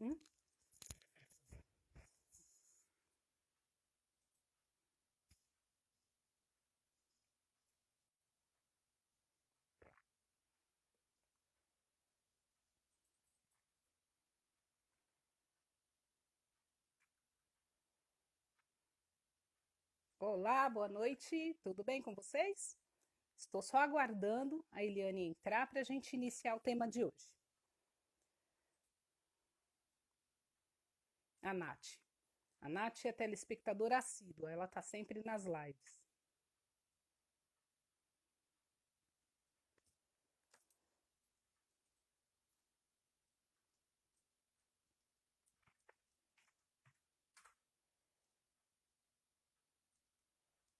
Hum? Olá, boa noite, tudo bem com vocês? Estou só aguardando a Eliane entrar para a gente iniciar o tema de hoje. A Nath. A Nath é telespectadora assídua, ela está sempre nas lives.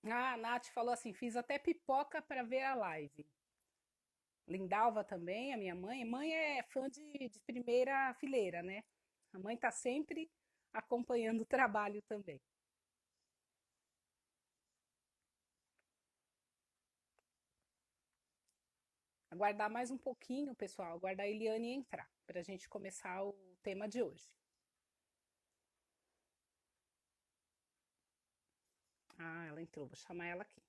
Ah, a Nath falou assim: fiz até pipoca para ver a live. Lindalva também, a minha mãe. Mãe é fã de primeira fileira, né? A mãe está sempre acompanhando o trabalho também. Aguardar mais um pouquinho, pessoal, aguardar a Eliane entrar, para a gente começar o tema de hoje. Ah, ela entrou, vou chamar ela aqui.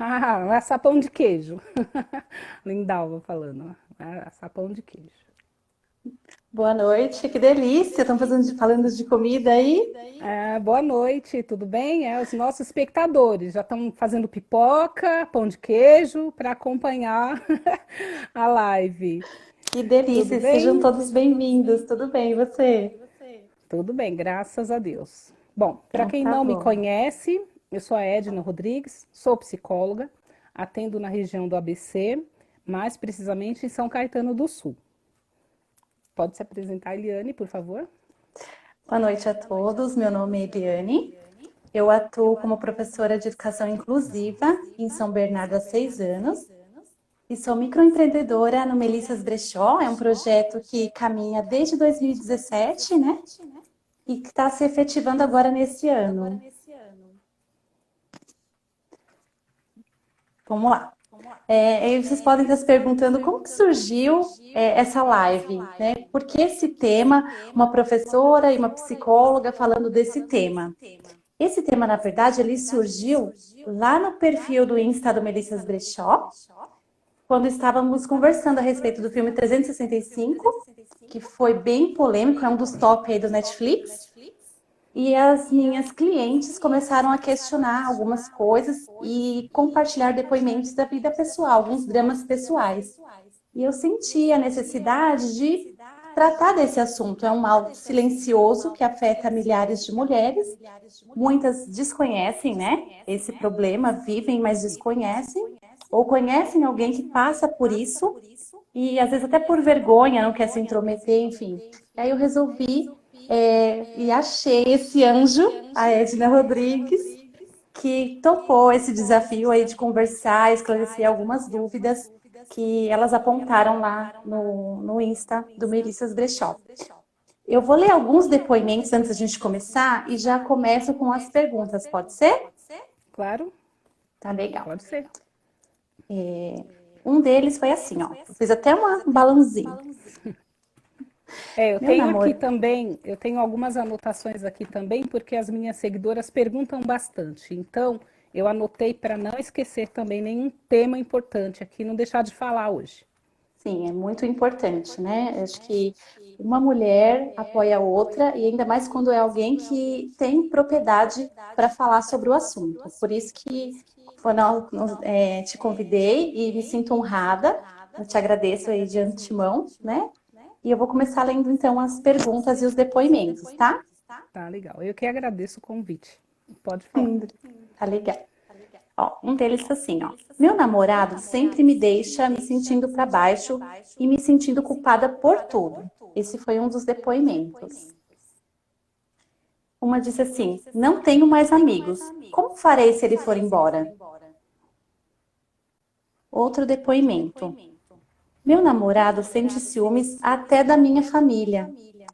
Ah, é sapão de queijo. Lindalva falando. É sapão de queijo. Boa noite, que delícia! Estão falando de comida aí? É, boa noite, tudo bem? Os nossos espectadores já estão fazendo pipoca, pão de queijo para acompanhar a live. Que Tudo delícia! Sejam bem? todos bem-vindos. Tudo bem, e você? Tudo bem, graças a Deus. Bom, para Então quem tá não me bom. conhece, eu sou a Edna Rodrigues, sou psicóloga, atendo na região do ABC, mais precisamente em São Caetano do Sul. Pode se apresentar, Eliane, por favor? Boa noite a todos. Meu nome é Eliane. Eu atuo como professora de educação inclusiva em São Bernardo há 6 anos e sou microempreendedora no Melissas Brechó. É um projeto que caminha desde 2017, né? E que está se efetivando agora nesse ano. Vamos lá. Aí vocês podem estar se perguntando como que surgiu essa live, né? Por que esse tema, uma professora e uma psicóloga falando desse tema? Esse tema, na verdade, ele surgiu lá no perfil do Insta do Melissas Brechó, quando estávamos conversando a respeito do filme 365, que foi bem polêmico, é um dos top aí do Netflix. E as minhas clientes começaram a questionar algumas coisas e compartilhar depoimentos da vida pessoal, alguns dramas pessoais. E eu senti a necessidade de tratar desse assunto. É um mal silencioso que afeta milhares de mulheres. Muitas desconhecem, né, esse problema, vivem, mas desconhecem, ou conhecem alguém que passa por isso, e às vezes até por vergonha, não quer se intrometer, enfim. Aí eu resolvi e achei esse anjo, a Edna Rodrigues, que topou esse desafio aí de conversar, esclarecer algumas dúvidas que elas apontaram lá no Insta do Melissas Brechó. Eu vou ler alguns depoimentos antes da gente começar e já começo com as perguntas, pode ser? Claro, Tá legal. pode ser. Um deles foi assim, ó. Eu fiz até um balãozinho. Eu Meu tenho aqui namoro. também, eu tenho algumas anotações aqui também, porque as minhas seguidoras perguntam bastante. Então, eu anotei para não esquecer também nenhum tema importante aqui, não deixar de falar hoje. Sim, é muito importante, né? Acho que uma mulher apoia a outra, e ainda mais quando é alguém que tem propriedade para falar sobre o assunto. Por isso que quando eu te convidei e me sinto honrada, eu te agradeço aí de antemão, né? E eu vou começar lendo então as perguntas e os depoimentos, tá? Tá legal. Eu que agradeço o convite. Pode falar. Sim, tá legal. Ó, um deles tá assim, ó. Meu namorado sempre me deixa me sentindo para baixo e me sentindo culpada por tudo. Esse foi um dos depoimentos. Uma disse assim: não tenho mais amigos. Como farei se ele for embora? Outro depoimento. Meu namorado sente ciúmes até da minha família.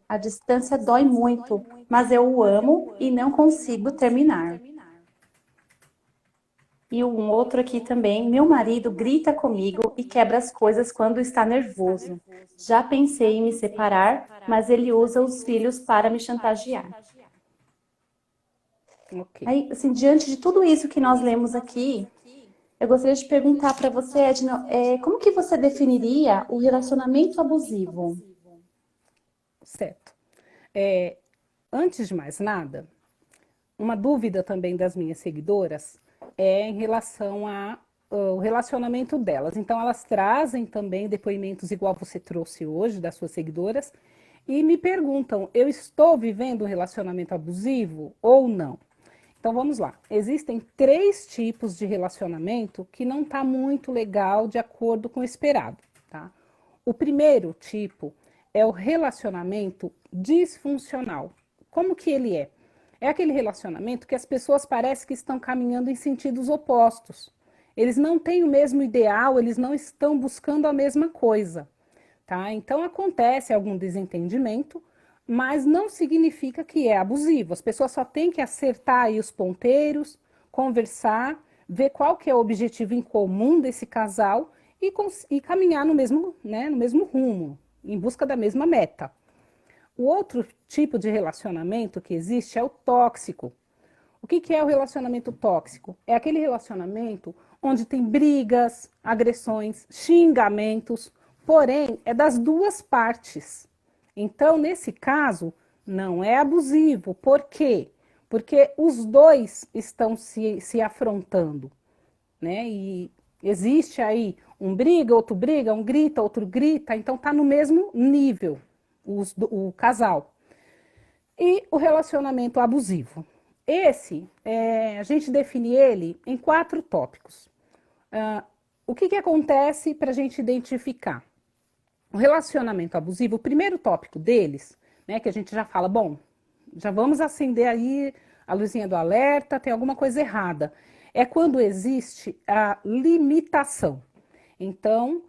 A distância dói muito, mas eu o amo e não consigo terminar. E um outro aqui também, meu marido grita comigo e quebra as coisas quando está nervoso. Já pensei em me separar, mas ele usa os filhos para me chantagear. Ok. Aí, assim, diante de tudo isso que nós lemos aqui, eu gostaria de perguntar para você, Edna, como que você definiria o relacionamento abusivo? Certo. Antes de mais nada, uma dúvida também das minhas seguidoras é em relação ao relacionamento delas. Então, elas trazem também depoimentos igual você trouxe hoje, das suas seguidoras, e me perguntam: eu estou vivendo um relacionamento abusivo ou não? Então vamos lá. Existem 3 tipos de relacionamento que não está muito legal de acordo com o esperado, tá? O primeiro tipo é o relacionamento disfuncional. Como que ele é? É aquele relacionamento que as pessoas parecem que estão caminhando em sentidos opostos. Eles não têm o mesmo ideal, eles não estão buscando a mesma coisa, tá? Então acontece algum desentendimento, mas não significa que é abusivo. As pessoas só têm que acertar aí os ponteiros, conversar, ver qual que é o objetivo em comum desse casal e caminhar no mesmo, né, no mesmo rumo, em busca da mesma meta. O outro tipo de relacionamento que existe é o tóxico. O que é o relacionamento tóxico? É aquele relacionamento onde tem brigas, agressões, xingamentos, porém é das duas partes. Então, nesse caso, não é abusivo. Por quê? Porque os dois estão se afrontando, né? E existe aí um briga, um grita, outro grita, então tá no mesmo nível o casal. E o relacionamento abusivo. Esse, a gente define ele em 4 tópicos. O que acontece para a gente identificar? O relacionamento abusivo, o primeiro tópico deles, né, que a gente já fala, bom, já vamos acender aí a luzinha do alerta, tem alguma coisa errada. É quando existe a limitação. Então,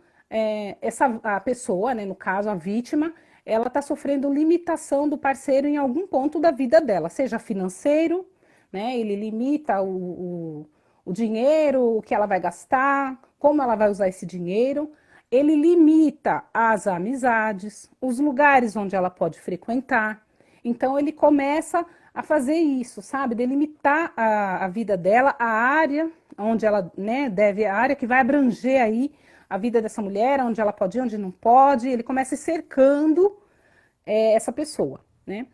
a pessoa, né, no caso, a vítima, ela está sofrendo limitação do parceiro em algum ponto da vida dela, seja financeiro, né, ele limita o dinheiro, o que ela vai gastar, como ela vai usar esse dinheiro, ele limita as amizades, os lugares onde ela pode frequentar. Então, ele começa a fazer isso, sabe? Delimitar a vida dela, a área onde ela, né, deve, a área que vai abranger aí a vida dessa mulher, onde ela pode ir, onde não pode. Ele começa cercando essa pessoa, né?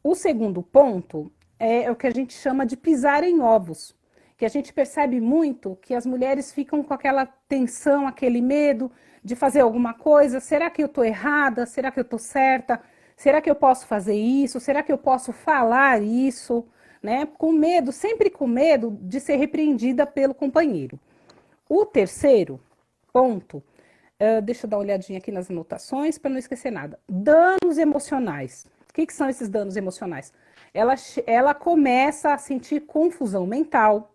O segundo ponto é o que a gente chama de pisar em ovos, que a gente percebe muito que as mulheres ficam com aquela tensão, aquele medo de fazer alguma coisa. Será que eu estou errada? Será que eu estou certa? Será que eu posso fazer isso? Será que eu posso falar isso? Né? Com medo, sempre com medo de ser repreendida pelo companheiro. O terceiro ponto, deixa eu dar uma olhadinha aqui nas anotações para não esquecer nada. Danos emocionais. O que são esses danos emocionais? Ela começa a sentir confusão mental,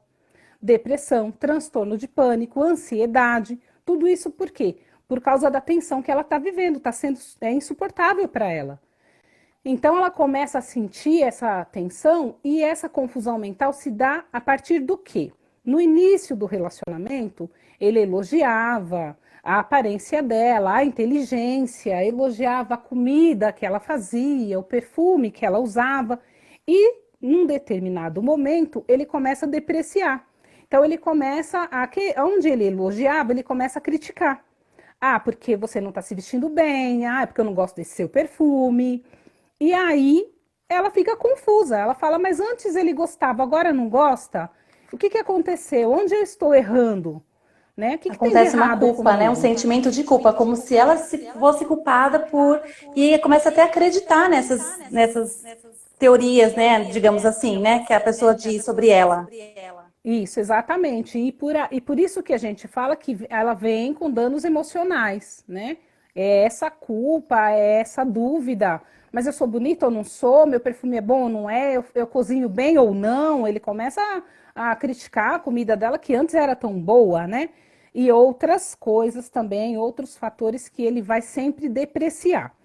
depressão, transtorno de pânico, ansiedade. Tudo isso por quê? Por causa da tensão que ela está vivendo, está sendo insuportável para ela. Então ela começa a sentir essa tensão e essa confusão mental se dá a partir do quê? No início do relacionamento, ele elogiava a aparência dela, a inteligência, elogiava a comida que ela fazia, o perfume que ela usava, e num determinado momento ele começa a depreciar. Então ele começa onde ele elogiava, ele começa a criticar. Ah, porque você não está se vestindo bem, ah, é porque eu não gosto desse seu perfume. E aí ela fica confusa. Ela fala, mas antes ele gostava, agora não gosta? O que aconteceu? Onde eu estou errando? Né? O que tem de Acontece uma errado culpa, né? Um comigo? sentimento de culpa, como se ela fosse culpada por. E começa até a acreditar nessas teorias, né? Digamos assim, né? Que a pessoa diz sobre ela. Isso, exatamente. E por isso que a gente fala que ela vem com danos emocionais, né? É essa culpa, é essa dúvida. Mas eu sou bonita ou não sou? Meu perfume é bom ou não é? Eu cozinho bem ou não? Ele começa a criticar a comida dela que antes era tão boa, né? E outras coisas também, outros fatores que ele vai sempre depreciar.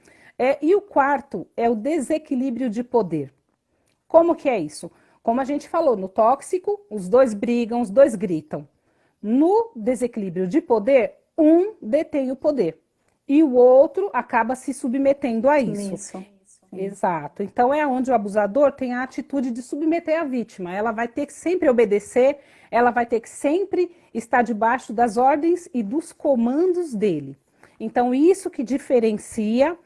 E o quarto é o desequilíbrio de poder. Como que é isso? Como a gente falou, no tóxico, os dois brigam, os dois gritam. No desequilíbrio de poder, um detém o poder e o outro acaba se submetendo a isso. Isso. Exato. Então é onde o abusador tem a atitude de submeter a vítima. Ela vai ter que sempre obedecer, ela vai ter que sempre estar debaixo das ordens e dos comandos dele. Então, isso que diferencia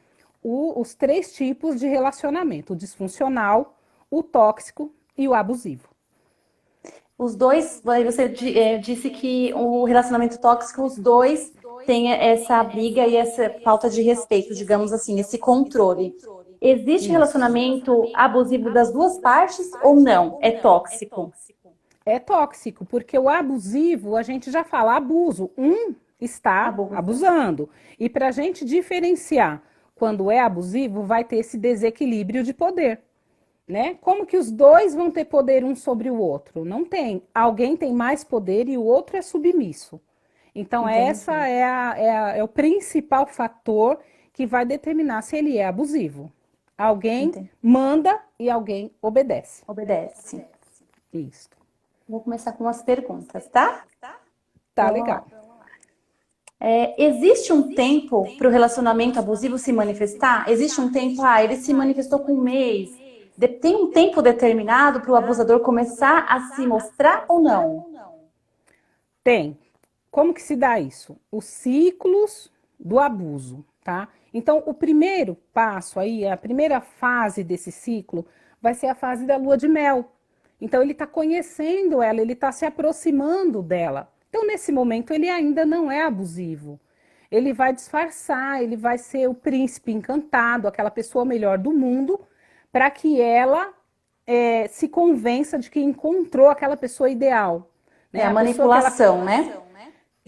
os três tipos de relacionamento: o disfuncional, o tóxico e o abusivo. Os dois, você disse que o relacionamento tóxico, os dois têm essa briga e essa falta de respeito, digamos assim, esse controle. Existe Isso. relacionamento abusivo das duas partes ou não? É tóxico? É tóxico, porque o abusivo, a gente já fala abuso. Um está Abuso. abusando. E para a gente diferenciar quando é abusivo, vai ter esse desequilíbrio de poder. Né? Como que os dois vão ter poder um sobre o outro? Não tem. Alguém tem mais poder e o outro é submisso. Então, essa Entendi. é o principal fator que vai determinar se ele é abusivo. Alguém Entendi. manda e alguém obedece. Obedece. Isso. Vou começar com umas perguntas, tá? Tá Vamos legal. lá. Existe um tempo para o relacionamento abusivo se manifestar? Existe um tempo, ele se manifestou com um mês. Tem um tempo determinado para o abusador começar a se mostrar ou não? Tem. Como que se dá isso? Os ciclos do abuso, tá? Então, o primeiro passo aí, a primeira fase desse ciclo, vai ser a fase da lua de mel. Então, ele está conhecendo ela, ele está se aproximando dela. Então, nesse momento, ele ainda não é abusivo. Ele vai disfarçar, ele vai ser o príncipe encantado, aquela pessoa melhor do mundo, para que ela se convença de que encontrou aquela pessoa ideal. É Né? a A pessoa que ela manipulação, né?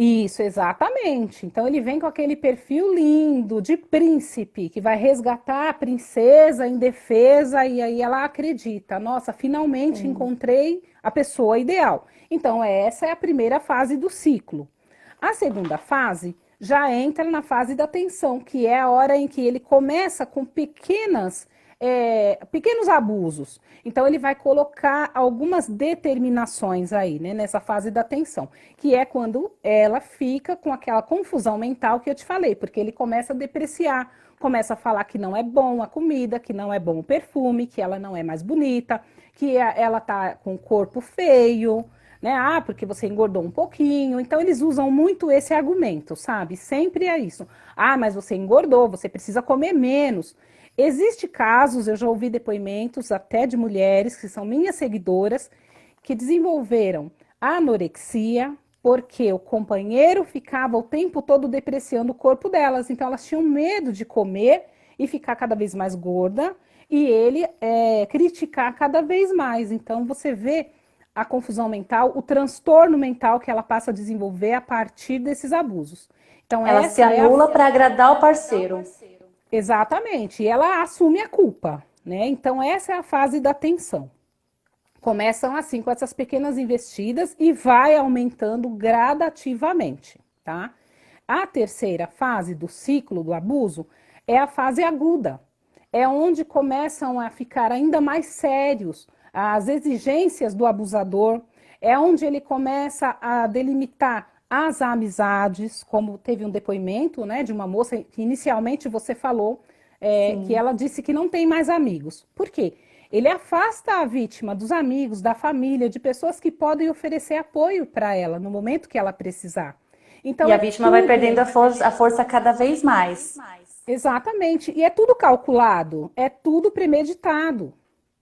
isso, exatamente. Então ele vem com aquele perfil lindo de príncipe que vai resgatar a princesa indefesa e aí ela acredita, nossa, finalmente Sim. encontrei a pessoa ideal. Então essa é a primeira fase do ciclo. A segunda fase já entra na fase da tensão, que é a hora em que ele começa com pequenos abusos. Então, ele vai colocar algumas determinações aí, né, nessa fase da tensão, que é quando ela fica com aquela confusão mental que eu te falei, porque ele começa a depreciar, começa a falar que não é bom a comida, que não é bom o perfume, que ela não é mais bonita, que ela tá com o corpo feio, né? Ah, porque você engordou um pouquinho. Então, eles usam muito esse argumento, sabe? Sempre é isso. Ah, mas você engordou, você precisa comer menos. Existem casos, eu já ouvi depoimentos até de mulheres que são minhas seguidoras, que desenvolveram anorexia porque o companheiro ficava o tempo todo depreciando o corpo delas. Então elas tinham medo de comer e ficar cada vez mais gorda e ele criticar cada vez mais. Então você vê a confusão mental, o transtorno mental que ela passa a desenvolver a partir desses abusos. Então Ela se essa é anula para agradar o parceiro. exatamente, e ela assume a culpa, né? Então essa é a fase da tensão. Começam assim com essas pequenas investidas e vai aumentando gradativamente, tá? A terceira fase do ciclo do abuso é a fase aguda. É onde começam a ficar ainda mais sérios as exigências do abusador, é onde ele começa a delimitar as amizades, como teve um depoimento, né, de uma moça que inicialmente você falou, que Sim. ela disse que não tem mais amigos. Por quê? Ele afasta a vítima dos amigos, da família, de pessoas que podem oferecer apoio para ela no momento que ela precisar. E Então a é vítima vai tudo. perdendo a força cada vez mais. Exatamente. E é tudo calculado, é tudo premeditado.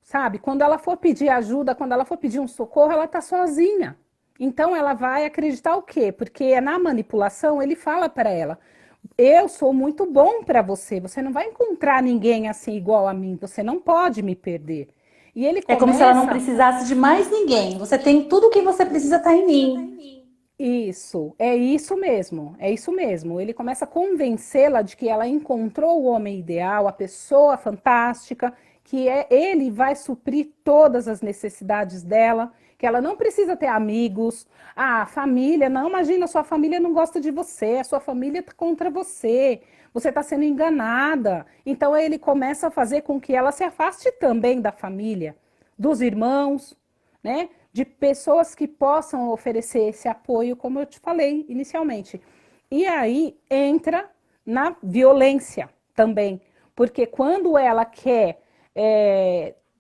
Sabe? Quando ela for pedir ajuda, quando ela for pedir um socorro, ela está sozinha. Então ela vai acreditar o quê? Porque na manipulação ele fala para ela: eu sou muito bom para você, você não vai encontrar ninguém assim igual a mim, você não pode me perder. E ele É como se ela não começa. precisasse de mais ninguém. Você tem tudo o que você precisa estar em mim. Isso, é isso mesmo, é isso mesmo. Ele começa a convencê-la de que ela encontrou o homem ideal, a pessoa fantástica, que ele vai suprir todas as necessidades dela, que ela não precisa ter amigos, família, não, imagina, sua família não gosta de você, a sua família está contra você, você está sendo enganada. Então ele começa a fazer com que ela se afaste também da família, dos irmãos, né? de pessoas que possam oferecer esse apoio, como eu te falei inicialmente. E aí entra na violência também, porque quando ela quer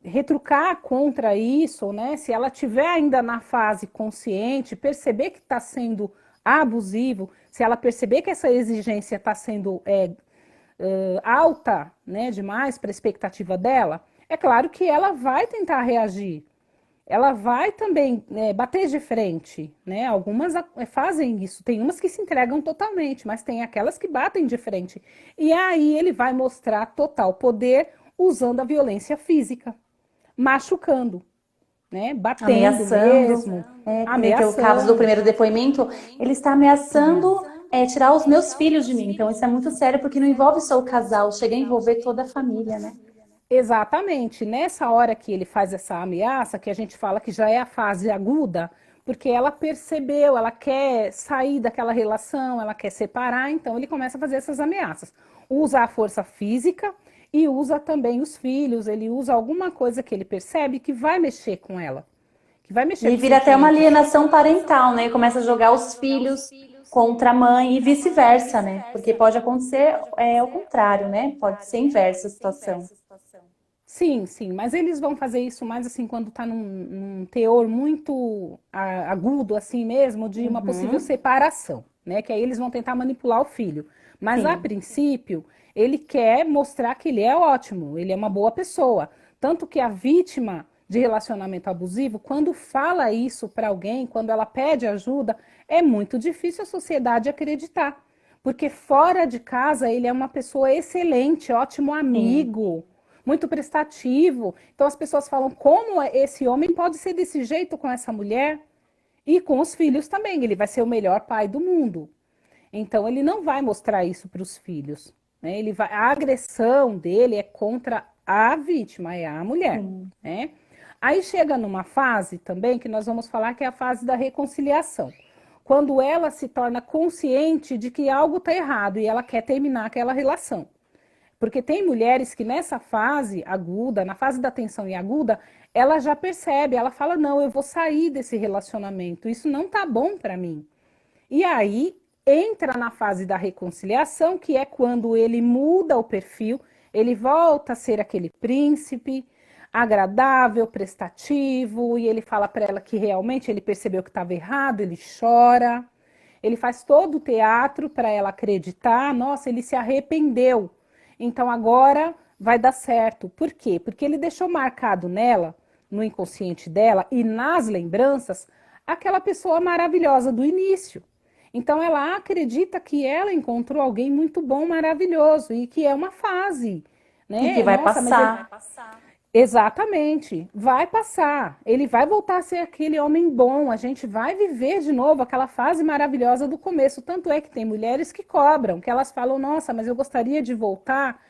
retrucar contra isso, né? Se ela tiver ainda na fase consciente, perceber que está sendo abusivo, se ela perceber que essa exigência está sendo alta, né, demais para a expectativa dela, é claro que ela vai tentar reagir. Ela vai também bater de frente, né? Algumas fazem isso, tem umas que se entregam totalmente, mas tem aquelas que batem de frente. E aí ele vai mostrar total poder usando a violência física, machucando, né? Batendo Ameaçando, mesmo, porque o caso do ameaçando. primeiro depoimento, ele está ameaçando tirar os meus filhos de mim. Então, isso é muito sério, porque não envolve só o casal, chega a envolver toda a família, né? Exatamente. Nessa hora que ele faz essa ameaça, que a gente fala que já é a fase aguda, porque ela percebeu, ela quer sair daquela relação, ela quer separar, então ele começa a fazer essas ameaças. Usa a força física e usa também os filhos, ele usa alguma coisa que ele percebe que vai mexer com ela, que vai mexer E com os vira até uma sentimentos. alienação parental, né? Começa a jogar os filhos contra a mãe e vice-versa, né? Porque pode acontecer o contrário, né? Pode ser inversa a situação. Sim, sim, mas eles vão fazer isso mais assim quando está num teor muito agudo, assim mesmo, de uma possível Uhum, separação, né? Que aí eles vão tentar manipular o filho. Mas a sim. princípio, ele quer mostrar que ele é ótimo, ele é uma boa pessoa. Tanto que a vítima de relacionamento abusivo, quando fala isso para alguém, quando ela pede ajuda, é muito difícil a sociedade acreditar. Porque fora de casa ele é uma pessoa excelente, ótimo Sim. amigo, muito prestativo. Então as pessoas falam como esse homem pode ser desse jeito com essa mulher e com os filhos também. Ele vai ser o melhor pai do mundo. Então ele não vai mostrar isso para os filhos. Né? A agressão dele é contra a vítima, é a mulher. Sim. Né? Aí chega numa fase também que nós vamos falar que é a fase da reconciliação. Quando ela se torna consciente de que algo está errado e ela quer terminar aquela relação. Porque tem mulheres que nessa fase aguda, na fase da tensão e aguda, ela já percebe, ela fala: não, eu vou sair desse relacionamento, isso não tá bom para mim. E aí entra na fase da reconciliação, que é quando ele muda o perfil, ele volta a ser aquele príncipe agradável, prestativo, e ele fala para ela que realmente ele percebeu que estava errado, ele chora, ele faz todo o teatro para ela acreditar, nossa, ele se arrependeu. Então agora vai dar certo. Por quê? Porque ele deixou marcado nela, no inconsciente dela e nas lembranças, aquela pessoa maravilhosa do início. Então ela acredita que ela encontrou alguém muito bom, maravilhoso e que é uma fase, E que né? vai Nossa, mas ele passar. exatamente, vai passar. Ele vai voltar a ser aquele homem bom. A gente vai viver de novo aquela fase maravilhosa do começo. Tanto é que tem mulheres que cobram, que elas falam: nossa, mas eu gostaria de voltar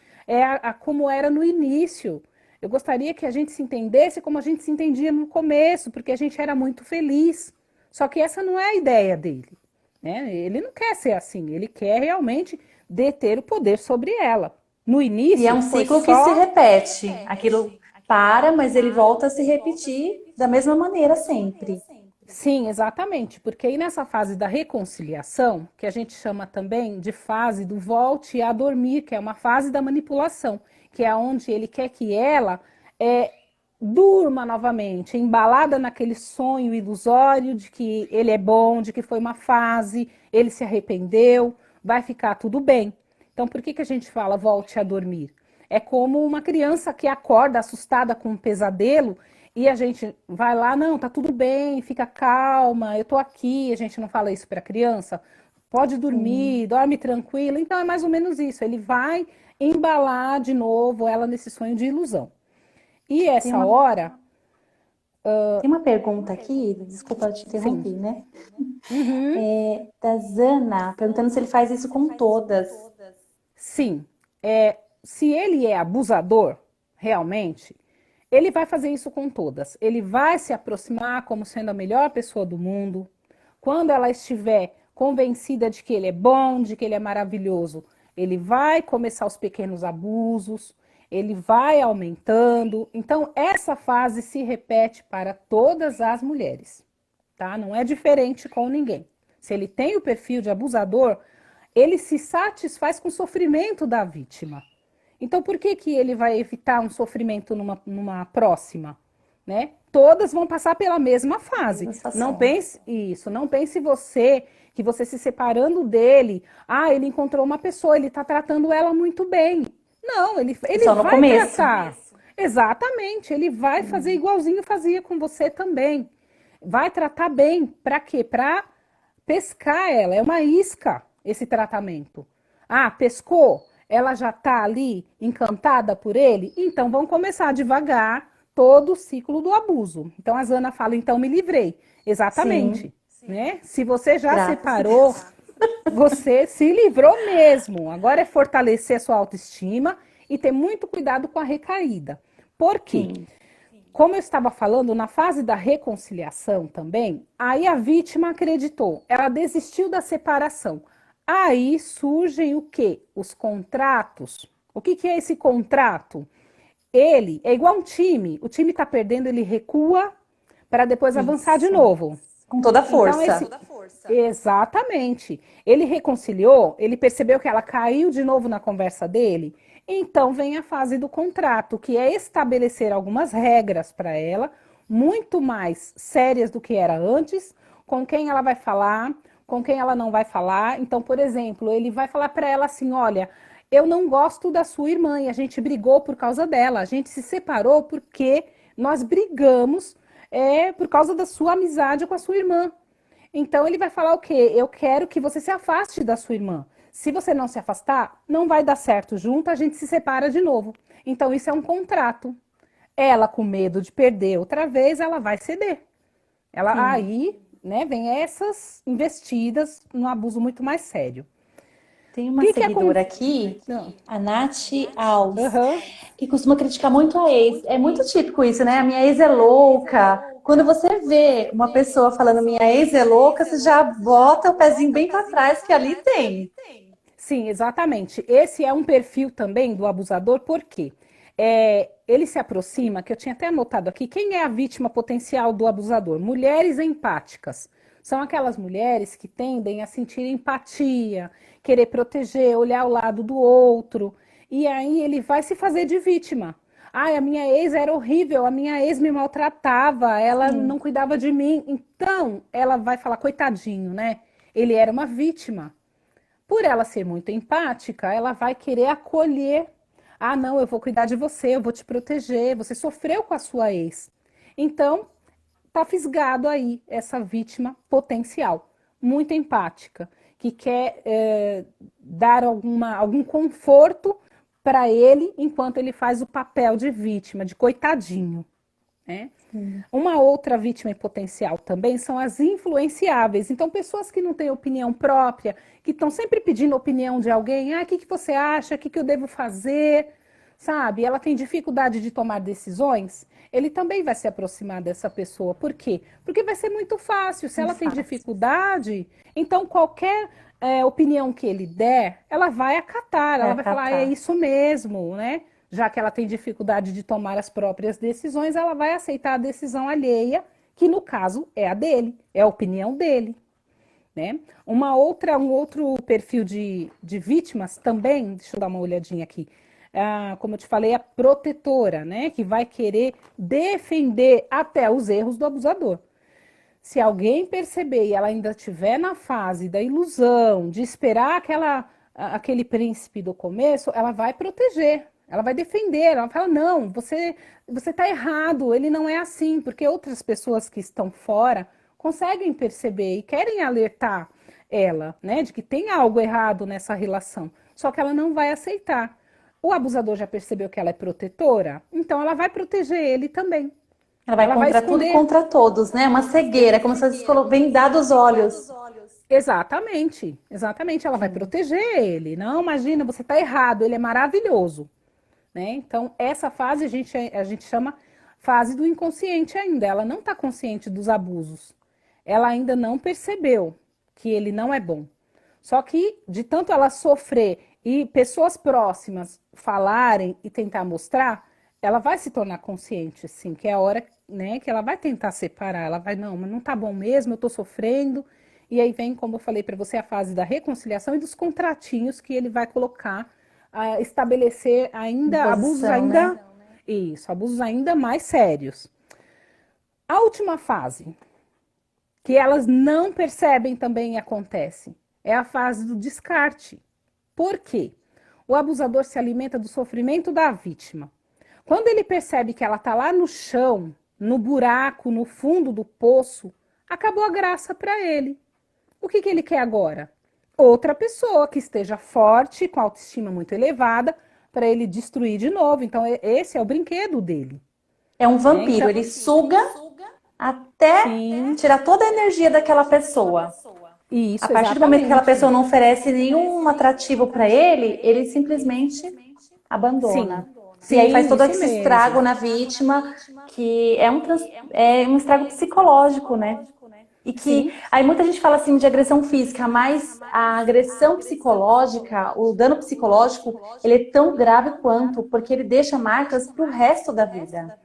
a como era no início. Eu gostaria que a gente se entendesse como a gente se entendia no começo, porque a gente era muito feliz. Só que essa não é a ideia dele. Né? Ele não quer ser assim, ele quer realmente deter o poder sobre ela. No E é início um foi ciclo que se só. repete. Aquilo para, mas ele volta a se repetir da mesma maneira sempre. Sim, exatamente, porque aí nessa fase da reconciliação, que a gente chama também de fase do volte a dormir, que é uma fase da manipulação, que é onde ele quer que ela é, durma novamente, embalada naquele sonho ilusório de que ele é bom, de que foi uma fase, ele se arrependeu, vai ficar tudo bem. Então, por que que a gente fala volte a dormir? É como uma criança que acorda assustada com um pesadelo e a gente vai lá, não, tá tudo bem, fica calma, eu tô aqui. A gente não fala isso para a criança. Pode Sim. dormir, dorme tranquila. Então é mais ou menos isso. Ele vai embalar de novo ela nesse sonho de ilusão. E Tem essa uma, hora, tem uma pergunta aqui, desculpa te sim, interromper, né? uhum, Da Zana, perguntando se ele faz isso com todas. sim. Se ele é abusador, realmente, ele vai fazer isso com todas. Ele vai se aproximar como sendo a melhor pessoa do mundo. Quando ela estiver convencida de que ele é bom, de que ele é maravilhoso, ele vai começar os pequenos abusos. ele vai aumentando. Então, essa fase se repete para todas as mulheres, tá? Não é diferente com ninguém. Se ele tem o perfil de abusador, ele se satisfaz com o sofrimento da vítima. Então, por que que ele vai evitar um sofrimento numa próxima? Né? Todas vão passar pela mesma fase. Não pense isso, não pense você que você se separando dele, ele encontrou uma pessoa, ele está tratando ela muito bem. Não, ele Só no vai começo. tratar. Exatamente, ele vai fazer igualzinho fazia com você também. Vai tratar bem. Para quê? Para pescar ela. É uma isca esse tratamento. Pescou? Ela já está ali encantada por ele? Então vamos começar devagar todo o ciclo do abuso. Então a Zana fala, então me livrei. Exatamente. Né? Se você já separou, você se livrou mesmo. Agora é fortalecer a sua autoestima e ter muito cuidado com a recaída. Por quê? Como eu estava falando, na fase da reconciliação também, aí a vítima acreditou, ela desistiu da separação. Aí surgem o quê? Os contratos. O que é esse contrato? Ele é igual um time. O time está perdendo, ele recua para depois avançar de novo. Com toda a força. Então, exatamente. Ele reconciliou, ele percebeu que ela caiu de novo na conversa dele. Então vem a fase do contrato, que é estabelecer algumas regras para ela, muito mais sérias do que era antes, com quem ela vai falar, com quem ela não vai falar. Então, por exemplo, ele vai falar para ela assim: olha, eu não gosto da sua irmã e a gente brigou por causa dela, a gente se separou porque nós brigamos por causa da sua amizade com a sua irmã. Então ele vai falar o quê? Eu quero que você se afaste da sua irmã. Se você não se afastar, não vai dar certo junto, a gente se separa de novo. Então isso é um contrato. Ela, com medo de perder outra vez, ela vai ceder. Ela aí, né, vem essas investidas no abuso muito mais sério. Tem uma seguidora aqui, a Nath Alves, que costuma criticar muito a ex. É muito típico isso, né? A minha ex é louca. Quando você vê uma pessoa falando minha ex é louca, você já bota o pezinho bem para trás, que ali tem. Sim, exatamente. Esse é um perfil também do abusador, por quê? Ele se aproxima, que eu tinha até anotado aqui, quem é a vítima potencial do abusador? Mulheres empáticas. São aquelas mulheres que tendem a sentir empatia, querer proteger, olhar ao lado do outro. E aí ele vai se fazer de vítima. A minha ex era horrível, a minha ex me maltratava, ela não cuidava de mim. Então, ela vai falar, coitadinho, né? Ele era uma vítima. Por ela ser muito empática, ela vai querer acolher. Não, eu vou cuidar de você, eu vou te proteger, você sofreu com a sua ex. Então, tá fisgado aí essa vítima potencial, muito empática, que quer dar algum conforto para ele enquanto ele faz o papel de vítima, de coitadinho. Né? Uma outra vítima em potencial também são as influenciáveis. Então, pessoas que não têm opinião própria, que estão sempre pedindo opinião de alguém. O que você acha? O que eu devo fazer? Sabe? Ela tem dificuldade de tomar decisões. Ele também vai se aproximar dessa pessoa. Por quê? Porque vai ser muito fácil. Se ela tem dificuldade, então qualquer opinião que ele der, ela vai acatar. Ela vai falar, é isso mesmo, né? Já que ela tem dificuldade de tomar as próprias decisões, ela vai aceitar a decisão alheia, que no caso é a dele, é a opinião dele. Né? Um outro perfil de vítimas também, deixa eu dar uma olhadinha aqui, como eu te falei, a protetora, né? Que vai querer defender até os erros do abusador. Se alguém perceber e ela ainda estiver na fase da ilusão, de esperar aquele príncipe do começo, ela vai proteger. Ela vai defender, ela fala, não, você está errado, ele não é assim, porque outras pessoas que estão fora conseguem perceber e querem alertar ela, né, de que tem algo errado nessa relação, só que ela não vai aceitar. O abusador já percebeu que ela é protetora, então ela vai proteger ele também. Ela vai contra tudo e contra todos, né? Uma cegueira, como se fosse vendar os olhos. Exatamente, ela vai proteger ele. Não, imagina, você está errado, ele é maravilhoso. Né? Então, essa fase a gente chama fase do inconsciente ainda. Ela não está consciente dos abusos. Ela ainda não percebeu que ele não é bom. Só que, de tanto ela sofrer e pessoas próximas falarem e tentar mostrar, ela vai se tornar consciente, sim, que é a hora, né, que ela vai tentar separar, ela vai, não, mas não tá bom mesmo, eu tô sofrendo, e aí vem, como eu falei para você, a fase da reconciliação e dos contratinhos que ele vai colocar, estabelecer ainda, abusos Imposição, né? ainda, isso, abusos ainda mais sérios. A última fase, que elas não percebem também e acontece, é a fase do descarte. Por quê? O abusador se alimenta do sofrimento da vítima. Quando ele percebe que ela está lá no chão, no buraco, no fundo do poço, acabou a graça para ele. O que ele quer agora? Outra pessoa que esteja forte, com autoestima muito elevada, para ele destruir de novo. Então, esse é o brinquedo dele. É um Né? vampiro, Então, ele suga até sim, tirar toda a energia daquela pessoa. A isso, partir do momento que aquela exatamente. pessoa não oferece nenhum atrativo para ele simplesmente Sim, abandona. E aí faz sim, todo isso esse estrago mesmo. na vítima, que é um estrago psicológico, né? E que Sim, aí muita gente fala assim de agressão física, mas a agressão psicológica, o dano psicológico, ele é tão grave quanto, porque ele deixa marcas para o resto da vida.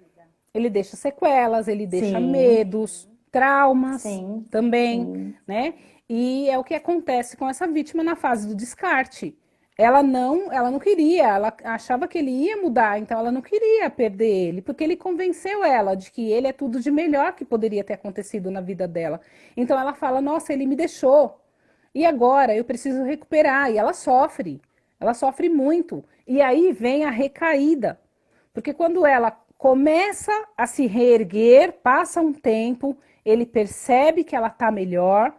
ele deixa sequelas, ele deixa Sim, medos, traumas sim, também, sim. né? E é o que acontece com essa vítima na fase do descarte. Ela não queria, ela achava que ele ia mudar, então ela não queria perder ele, porque ele convenceu ela de que ele é tudo de melhor que poderia ter acontecido na vida dela. Então ela fala: "Nossa, ele me deixou. E agora eu preciso recuperar". E ela sofre muito. E aí vem a recaída. Porque quando ela começa a se reerguer, passa um tempo, ele percebe que ela está melhor,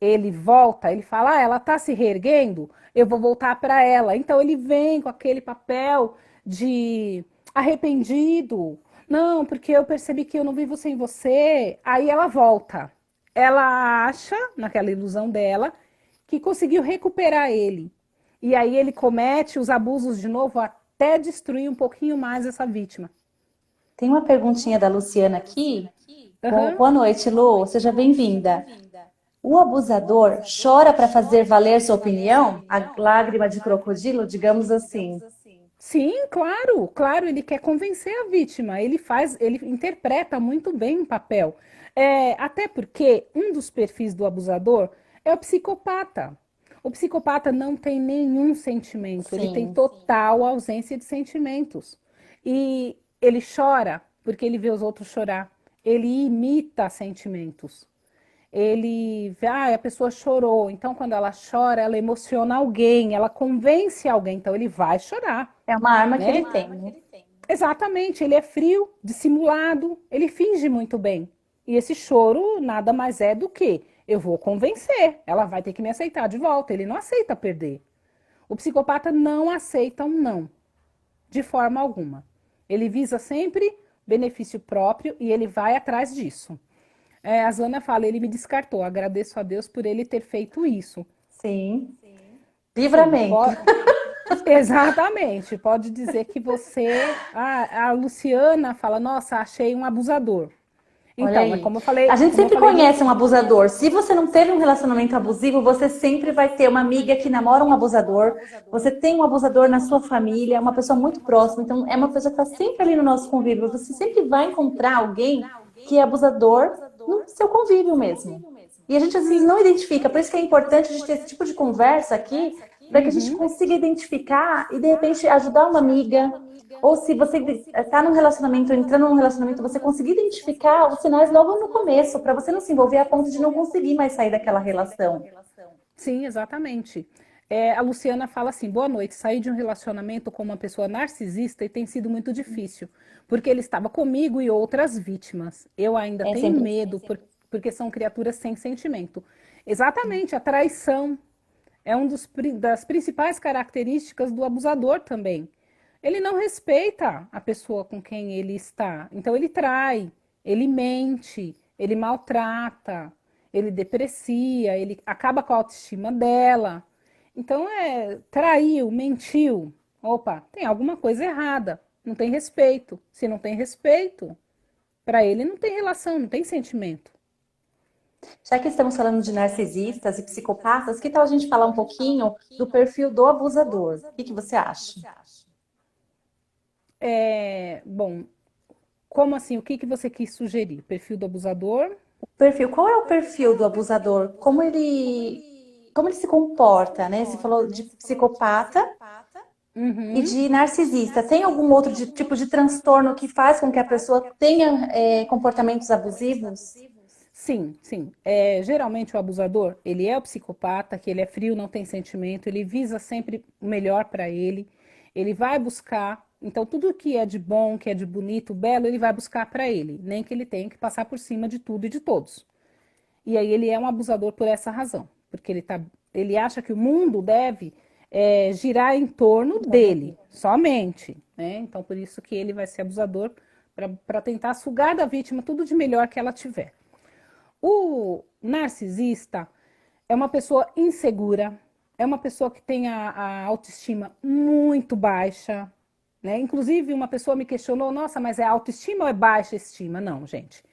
ele volta, ele fala: ela está se reerguendo, eu vou voltar para ela. Então ele vem com aquele papel de arrependido. Não, porque eu percebi que eu não vivo sem você. Aí ela volta. Ela acha, naquela ilusão dela, que conseguiu recuperar ele. E aí ele comete os abusos de novo até destruir um pouquinho mais essa vítima. Tem uma perguntinha da Luciana aqui. Aham. Boa noite, Lu. Seja bem-vinda. O abusador chora para fazer valer sua opinião? A lágrima de crocodilo, digamos assim. Sim, claro, claro, ele quer convencer a vítima. Ele interpreta muito bem o papel. Até porque um dos perfis do abusador é o psicopata. O psicopata não tem nenhum sentimento, ele tem Sim. total ausência de sentimentos. E ele chora porque ele vê os outros chorar. Ele imita sentimentos. A pessoa chorou, então quando ela chora, ela emociona alguém, ela convence alguém, então ele vai chorar, É uma arma que né? ele tem, né? Exatamente, ele é frio, dissimulado, ele finge muito bem. E esse choro nada mais é do que eu vou convencer, ela vai ter que me aceitar de volta. Ele não aceita perder. O psicopata não aceita um não, de forma alguma. Ele visa sempre benefício próprio e ele vai atrás disso. A Zana fala, ele me descartou. Agradeço a Deus por ele ter feito isso. Sim. Sim, Livramento. exatamente. Pode dizer que você. A Luciana fala, nossa, achei um abusador. Olha Então, é aí. A gente como eu sempre falei no. conhece um abusador. Se você não teve um relacionamento abusivo, você sempre vai ter uma amiga que namora um abusador. Você tem um abusador na sua família, uma pessoa muito próxima. Então, é uma pessoa que está sempre ali no nosso convívio. Você sempre vai encontrar alguém que é abusador no seu convívio mesmo. E a gente às vezes Sim. não identifica. Por isso que é importante a gente ter esse tipo de conversa aqui, para que a gente Uhum. consiga identificar e de repente ajudar uma amiga. Ou se você está num relacionamento, entrando num relacionamento, você conseguir identificar os sinais logo no começo, para você não se envolver a ponto de não conseguir mais sair daquela relação. Sim, exatamente. A Luciana fala assim: boa noite. Saí de um relacionamento com uma pessoa narcisista e tem sido muito difícil, porque ele estava comigo e outras vítimas. Eu ainda É tenho sempre medo, porque são criaturas sem sentimento. Exatamente, a traição é das principais características do abusador também. Ele não respeita a pessoa com quem ele está. Então ele trai, ele mente, ele maltrata, ele deprecia, ele acaba com a autoestima dela. Então traiu, mentiu. Opa, tem alguma coisa errada. Não tem respeito. Se não tem respeito, para ele não tem relação, não tem sentimento. Já que estamos falando de narcisistas e psicopatas, que tal a gente falar um pouquinho do perfil do abusador? O que você acha? Bom, como assim? O que que você quis sugerir? Perfil do abusador? Perfil, qual é o perfil do abusador? Como ele se comporta, né? Você falou de psicopata e Uhum. de narcisista. Tem algum outro tipo de transtorno que faz com que a pessoa tenha comportamentos abusivos? Sim, sim. Geralmente o abusador, ele é o psicopata, que ele é frio, não tem sentimento, ele visa sempre o melhor para ele vai buscar, então tudo que é de bom, que é de bonito, belo, ele vai buscar para ele, nem que ele tenha que passar por cima de tudo e de todos. E aí ele é um abusador por essa razão, porque ele acha que o mundo deve girar em torno dele, somente, né? Então por isso que ele vai ser abusador para tentar sugar da vítima tudo de melhor que ela tiver. O narcisista é uma pessoa insegura, é uma pessoa que tem a autoestima muito baixa, né? Inclusive, uma pessoa me questionou: nossa, mas é autoestima ou é baixa estima? Não, gente,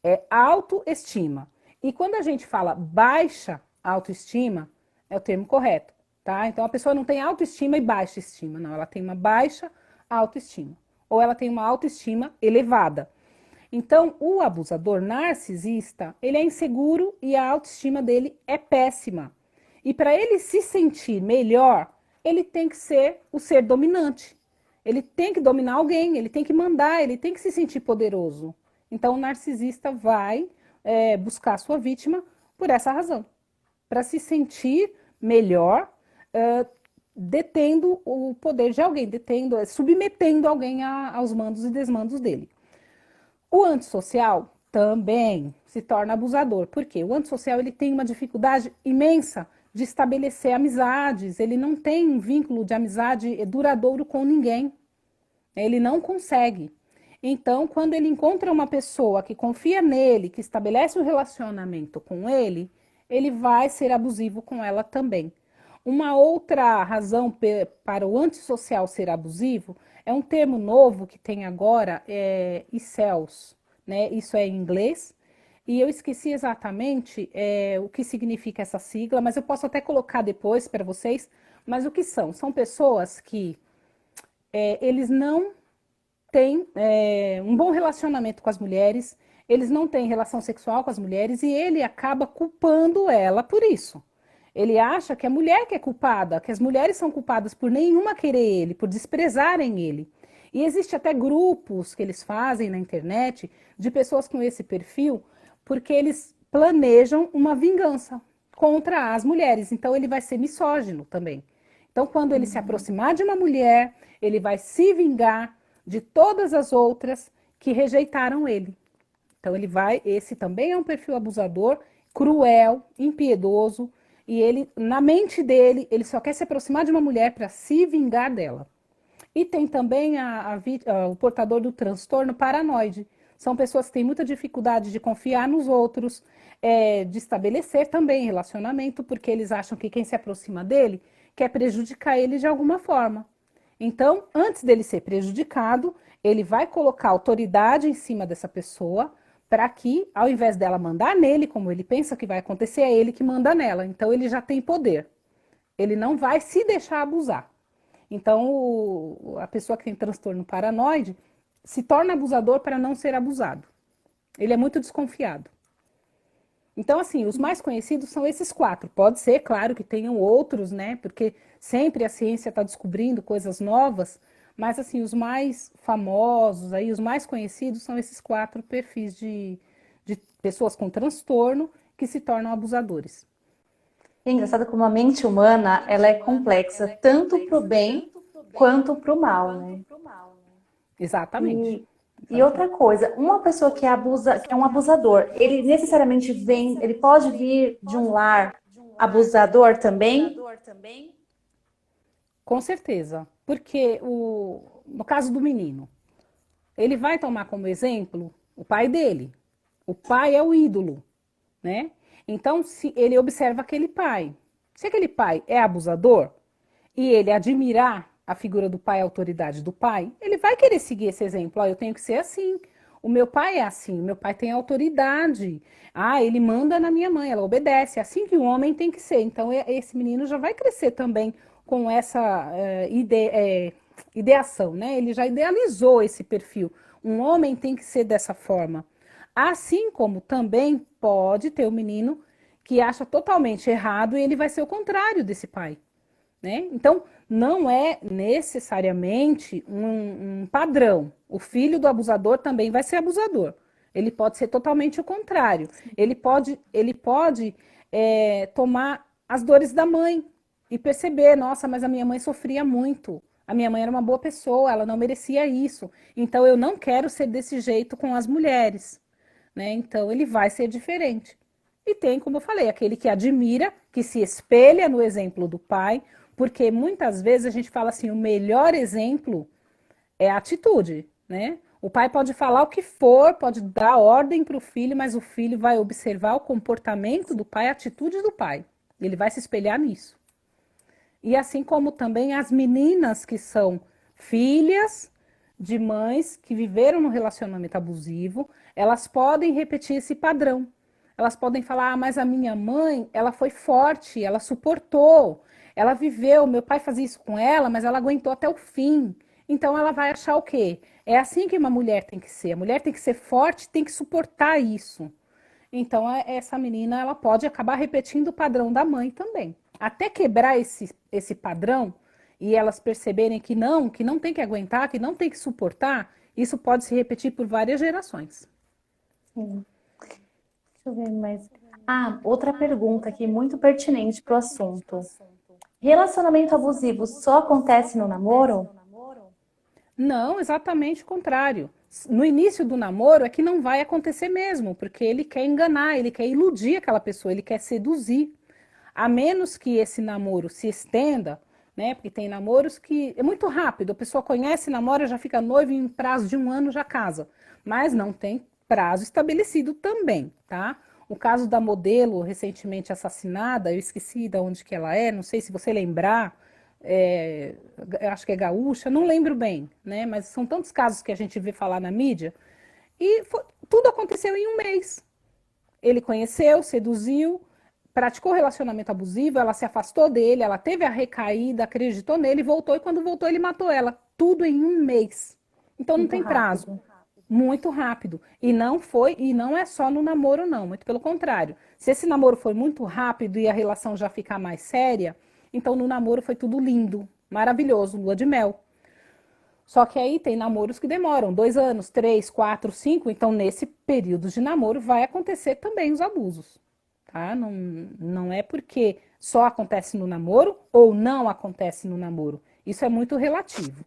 é autoestima. E quando a gente fala baixa autoestima, é o termo correto, tá? Então a pessoa não tem autoestima e baixa estima, não, ela tem uma baixa autoestima, ou ela tem uma autoestima elevada. Então, o abusador narcisista, ele é inseguro e a autoestima dele é péssima. E para ele se sentir melhor, ele tem que ser o ser dominante. Ele tem que dominar alguém, ele tem que mandar, ele tem que se sentir poderoso. Então, o narcisista vai buscar a sua vítima por essa razão, para se sentir melhor, detendo o poder de alguém, submetendo alguém aos mandos e desmandos dele. O antissocial também se torna abusador, porque o antissocial ele tem uma dificuldade imensa de estabelecer amizades, ele não tem um vínculo de amizade duradouro com ninguém, ele não consegue. Então, quando ele encontra uma pessoa que confia nele, que estabelece um relacionamento com ele vai ser abusivo com ela também. Uma outra razão para o antissocial ser abusivo é um termo novo que tem agora, incels, né? Isso é em inglês. E eu esqueci exatamente o que significa essa sigla, mas eu posso até colocar depois para vocês. Mas o que são? São pessoas que eles não têm um bom relacionamento com as mulheres, eles não têm relação sexual com as mulheres e ele acaba culpando ela por isso. Ele acha que a mulher que é culpada, que as mulheres são culpadas por nenhuma querer ele, por desprezarem ele. E existe até grupos que eles fazem na internet de pessoas com esse perfil, porque eles planejam uma vingança contra as mulheres. Então ele vai ser misógino também. Então, quando ele se aproximar de uma mulher, ele vai se vingar de todas as outras que rejeitaram ele. Então, esse também é um perfil abusador, cruel, impiedoso, e ele, na mente dele, ele só quer se aproximar de uma mulher para se vingar dela. E tem também o portador do transtorno paranoide. São pessoas que têm muita dificuldade de confiar nos outros, de estabelecer também relacionamento, porque eles acham que quem se aproxima dele quer prejudicar ele de alguma forma. Então, antes dele ser prejudicado, ele vai colocar autoridade em cima dessa pessoa para que, ao invés dela mandar nele, como ele pensa que vai acontecer, é ele que manda nela. Então, ele já tem poder. Ele não vai se deixar abusar. Então, a pessoa que tem transtorno paranoide se torna abusador para não ser abusado. Ele é muito desconfiado. Então, assim, os mais conhecidos são esses quatro. Pode ser, claro, que tenham outros, né? Porque sempre a ciência está descobrindo coisas novas, mas, assim, os mais famosos, aí, os mais conhecidos são esses quatro perfis de pessoas com transtorno que se tornam abusadores. É engraçado como a mente humana, ela é complexa, tanto para o bem quanto para o mal, né? Exatamente. E, e outra Exatamente. coisa, uma pessoa que abusa, que é um abusador, ele necessariamente vem, ele pode vir de um lar abusador também? Com certeza. Porque no caso do menino, ele vai tomar como exemplo o pai dele. O pai é o ídolo, né? Então, se ele observa aquele pai, se aquele pai é abusador e ele admirar a figura do pai, a autoridade do pai, ele vai querer seguir esse exemplo. Eu tenho que ser assim. O meu pai é assim, o meu pai tem autoridade. Ele manda na minha mãe, ela obedece. É assim que o homem tem que ser. Então, esse menino já vai crescer também com essa ideia, ideação, né? Ele já idealizou esse perfil. Um homem tem que ser dessa forma. Assim como também pode ter um menino que acha totalmente errado e ele vai ser o contrário desse pai, né? Então, não é necessariamente um padrão. O filho do abusador também vai ser abusador. Ele pode ser totalmente o contrário. Ele pode tomar as dores da mãe e perceber, nossa, mas a minha mãe sofria muito. A minha mãe era uma boa pessoa, ela não merecia isso. Então eu não quero ser desse jeito com as mulheres, né? Então ele vai ser diferente. E tem, como eu falei, aquele que admira, que se espelha no exemplo do pai, porque muitas vezes a gente fala assim, o melhor exemplo é a atitude, né? O pai pode falar o que for, pode dar ordem para o filho, mas o filho vai observar o comportamento do pai, a atitude do pai. Ele vai se espelhar nisso. E assim como também as meninas que são filhas de mães que viveram no relacionamento abusivo, elas podem repetir esse padrão. Elas podem falar, ah, mas a minha mãe, ela foi forte, ela suportou, ela viveu, meu pai fazia isso com ela, mas ela aguentou até o fim. Então ela vai achar o quê? É assim que uma mulher tem que ser. A mulher tem que ser forte, tem que suportar isso. Então, essa menina ela pode acabar repetindo o padrão da mãe também. Até quebrar esse padrão e elas perceberem que não tem que aguentar, que não tem que suportar, isso pode se repetir por várias gerações. Sim. Deixa eu ver mais. Ah, outra pergunta aqui muito pertinente para o assunto. Relacionamento abusivo só acontece no namoro? Não, exatamente o contrário. No início do namoro é que não vai acontecer mesmo, porque ele quer enganar, ele quer iludir aquela pessoa, ele quer seduzir. A menos que esse namoro se estenda, né? Porque tem namoros que é muito rápido, a pessoa conhece, namora, já fica noiva e em prazo de 1 ano já casa. Mas não tem prazo estabelecido também, tá? O caso da modelo recentemente assassinada, eu esqueci de onde que ela é, não sei se você lembrar, é, acho que é gaúcha, não lembro bem, né? Mas são tantos casos que a gente vê falar na mídia. Tudo aconteceu em 1 mês. Ele conheceu, seduziu, praticou relacionamento abusivo, ela se afastou dele, ela teve a recaída, acreditou nele, voltou e quando voltou ele matou ela. Tudo em 1 mês. Então não Muito tem prazo. rápido. Muito rápido. E não é só no namoro, não. Muito pelo contrário. Se esse namoro foi muito rápido e a relação já ficar mais séria, então no namoro foi tudo lindo, maravilhoso, lua de mel. Só que aí tem namoros que demoram 2 anos, 3, 4, 5. Então, nesse período de namoro, vai acontecer também os abusos. Tá? Não, não é porque só acontece no namoro ou não acontece no namoro. Isso é muito relativo.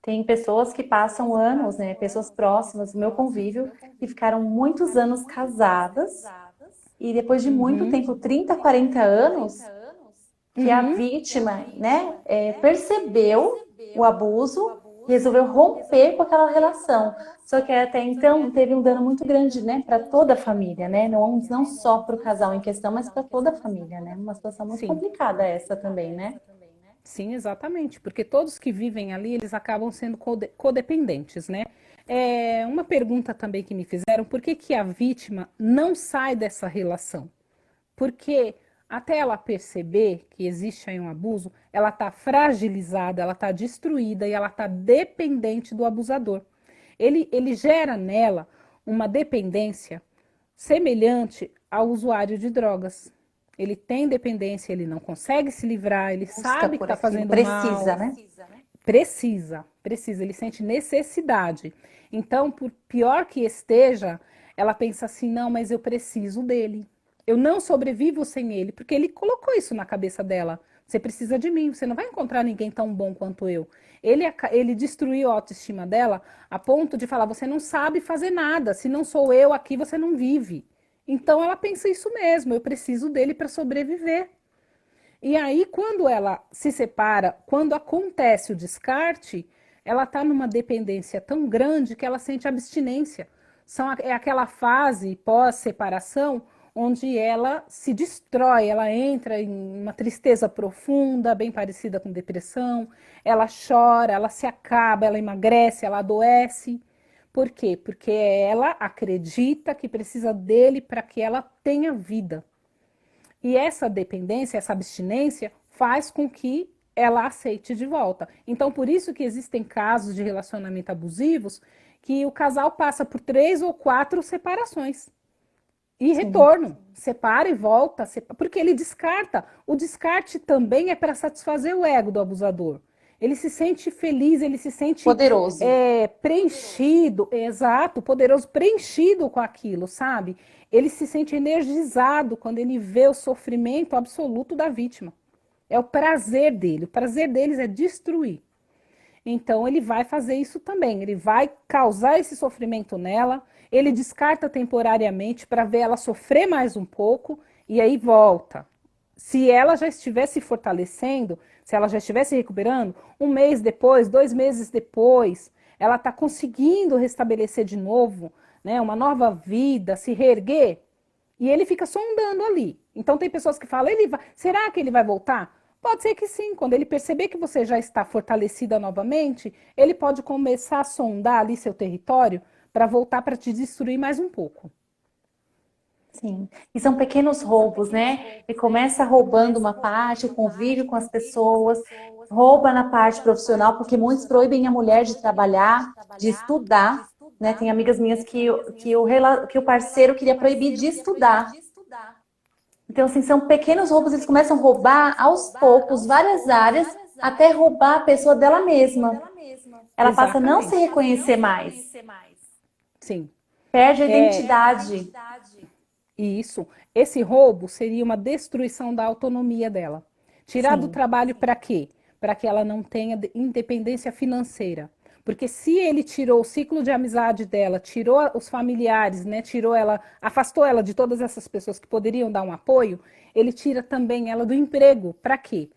Tem pessoas que passam anos, né? Pessoas próximas do meu convívio, que ficaram muitos anos casadas e depois de muito Uhum. tempo, 30, 40 anos, que a Uhum. vítima, né, percebeu o abuso, resolveu romper com aquela relação. Só que até então teve um dano muito grande, né, para toda a família, né? Não só para o casal em questão, mas para toda a família, né? Uma situação muito Sim. complicada essa também, né? Sim, exatamente, porque todos que vivem ali, eles acabam sendo codependentes, né? É, uma pergunta também que me fizeram, por que que a vítima não sai dessa relação? Porque até ela perceber que existe aí um abuso, ela está fragilizada, ela está destruída e ela está dependente do abusador. Ele gera nela uma dependência semelhante ao usuário de drogas. Ele tem dependência, ele não consegue se livrar, ele Busca sabe que por está aquilo, fazendo mal, precisa, né? precisa, ele sente necessidade. Então, por pior que esteja, ela pensa assim: não, mas eu preciso dele. Eu não sobrevivo sem ele, porque ele colocou isso na cabeça dela. Você precisa de mim, você não vai encontrar ninguém tão bom quanto eu. Ele destruiu a autoestima dela a ponto de falar: você não sabe fazer nada, se não sou eu aqui, você não vive. Então ela pensa isso mesmo: eu preciso dele para sobreviver. E aí, quando ela se separa, quando acontece o descarte, ela está numa dependência tão grande que ela sente abstinência. É aquela fase pós-separação onde ela se destrói, ela entra em uma tristeza profunda, bem parecida com depressão, ela chora, ela se acaba, ela emagrece, ela adoece. Por quê? Porque ela acredita que precisa dele para que ela tenha vida. E essa dependência, essa abstinência, faz com que ela aceite de volta. Então, por isso que existem casos de relacionamento abusivos que o casal passa por 3 ou 4 separações. E Sim. retorno, separa e volta, porque ele descarta. O descarte também é para satisfazer o ego do abusador. Ele se sente feliz, ele se sente Poderoso. preenchido, exato, poderoso, preenchido com aquilo, sabe? Ele se sente energizado quando ele vê o sofrimento absoluto da vítima. É o prazer dele. O prazer deles é destruir. Então ele vai fazer isso também. Ele vai causar esse sofrimento nela. Ele descarta temporariamente para ver ela sofrer mais um pouco e aí volta. Se ela já estivesse se fortalecendo, se ela já estivesse recuperando, um mês depois, 2 meses depois, ela está conseguindo restabelecer de novo, né, uma nova vida, se reerguer, e ele fica sondando ali. Então tem pessoas que falam, será que ele vai voltar? Pode ser que sim. Quando ele perceber que você já está fortalecida novamente, ele pode começar a sondar ali seu território para voltar para te destruir mais um pouco. Sim. E são pequenos roubos, né? Ele começa roubando uma parte, o convívio com as pessoas, rouba na parte profissional, porque muitos proíbem a mulher de trabalhar, de estudar, né? Tem amigas minhas que o parceiro queria proibir de estudar. Então, assim, são pequenos roubos, eles começam a roubar aos poucos, várias áreas, até roubar a pessoa dela mesma. Ela passa a não se Exatamente. reconhecer mais, Sim. perde a É, identidade. e isso, esse roubo seria uma destruição da autonomia dela. Tirar do Sim, trabalho para quê? Para que ela não tenha independência financeira. Porque se ele tirou o ciclo de amizade dela, tirou os familiares, né, tirou ela, afastou ela de todas essas pessoas que poderiam dar um apoio, ele tira também ela do emprego. Para quê?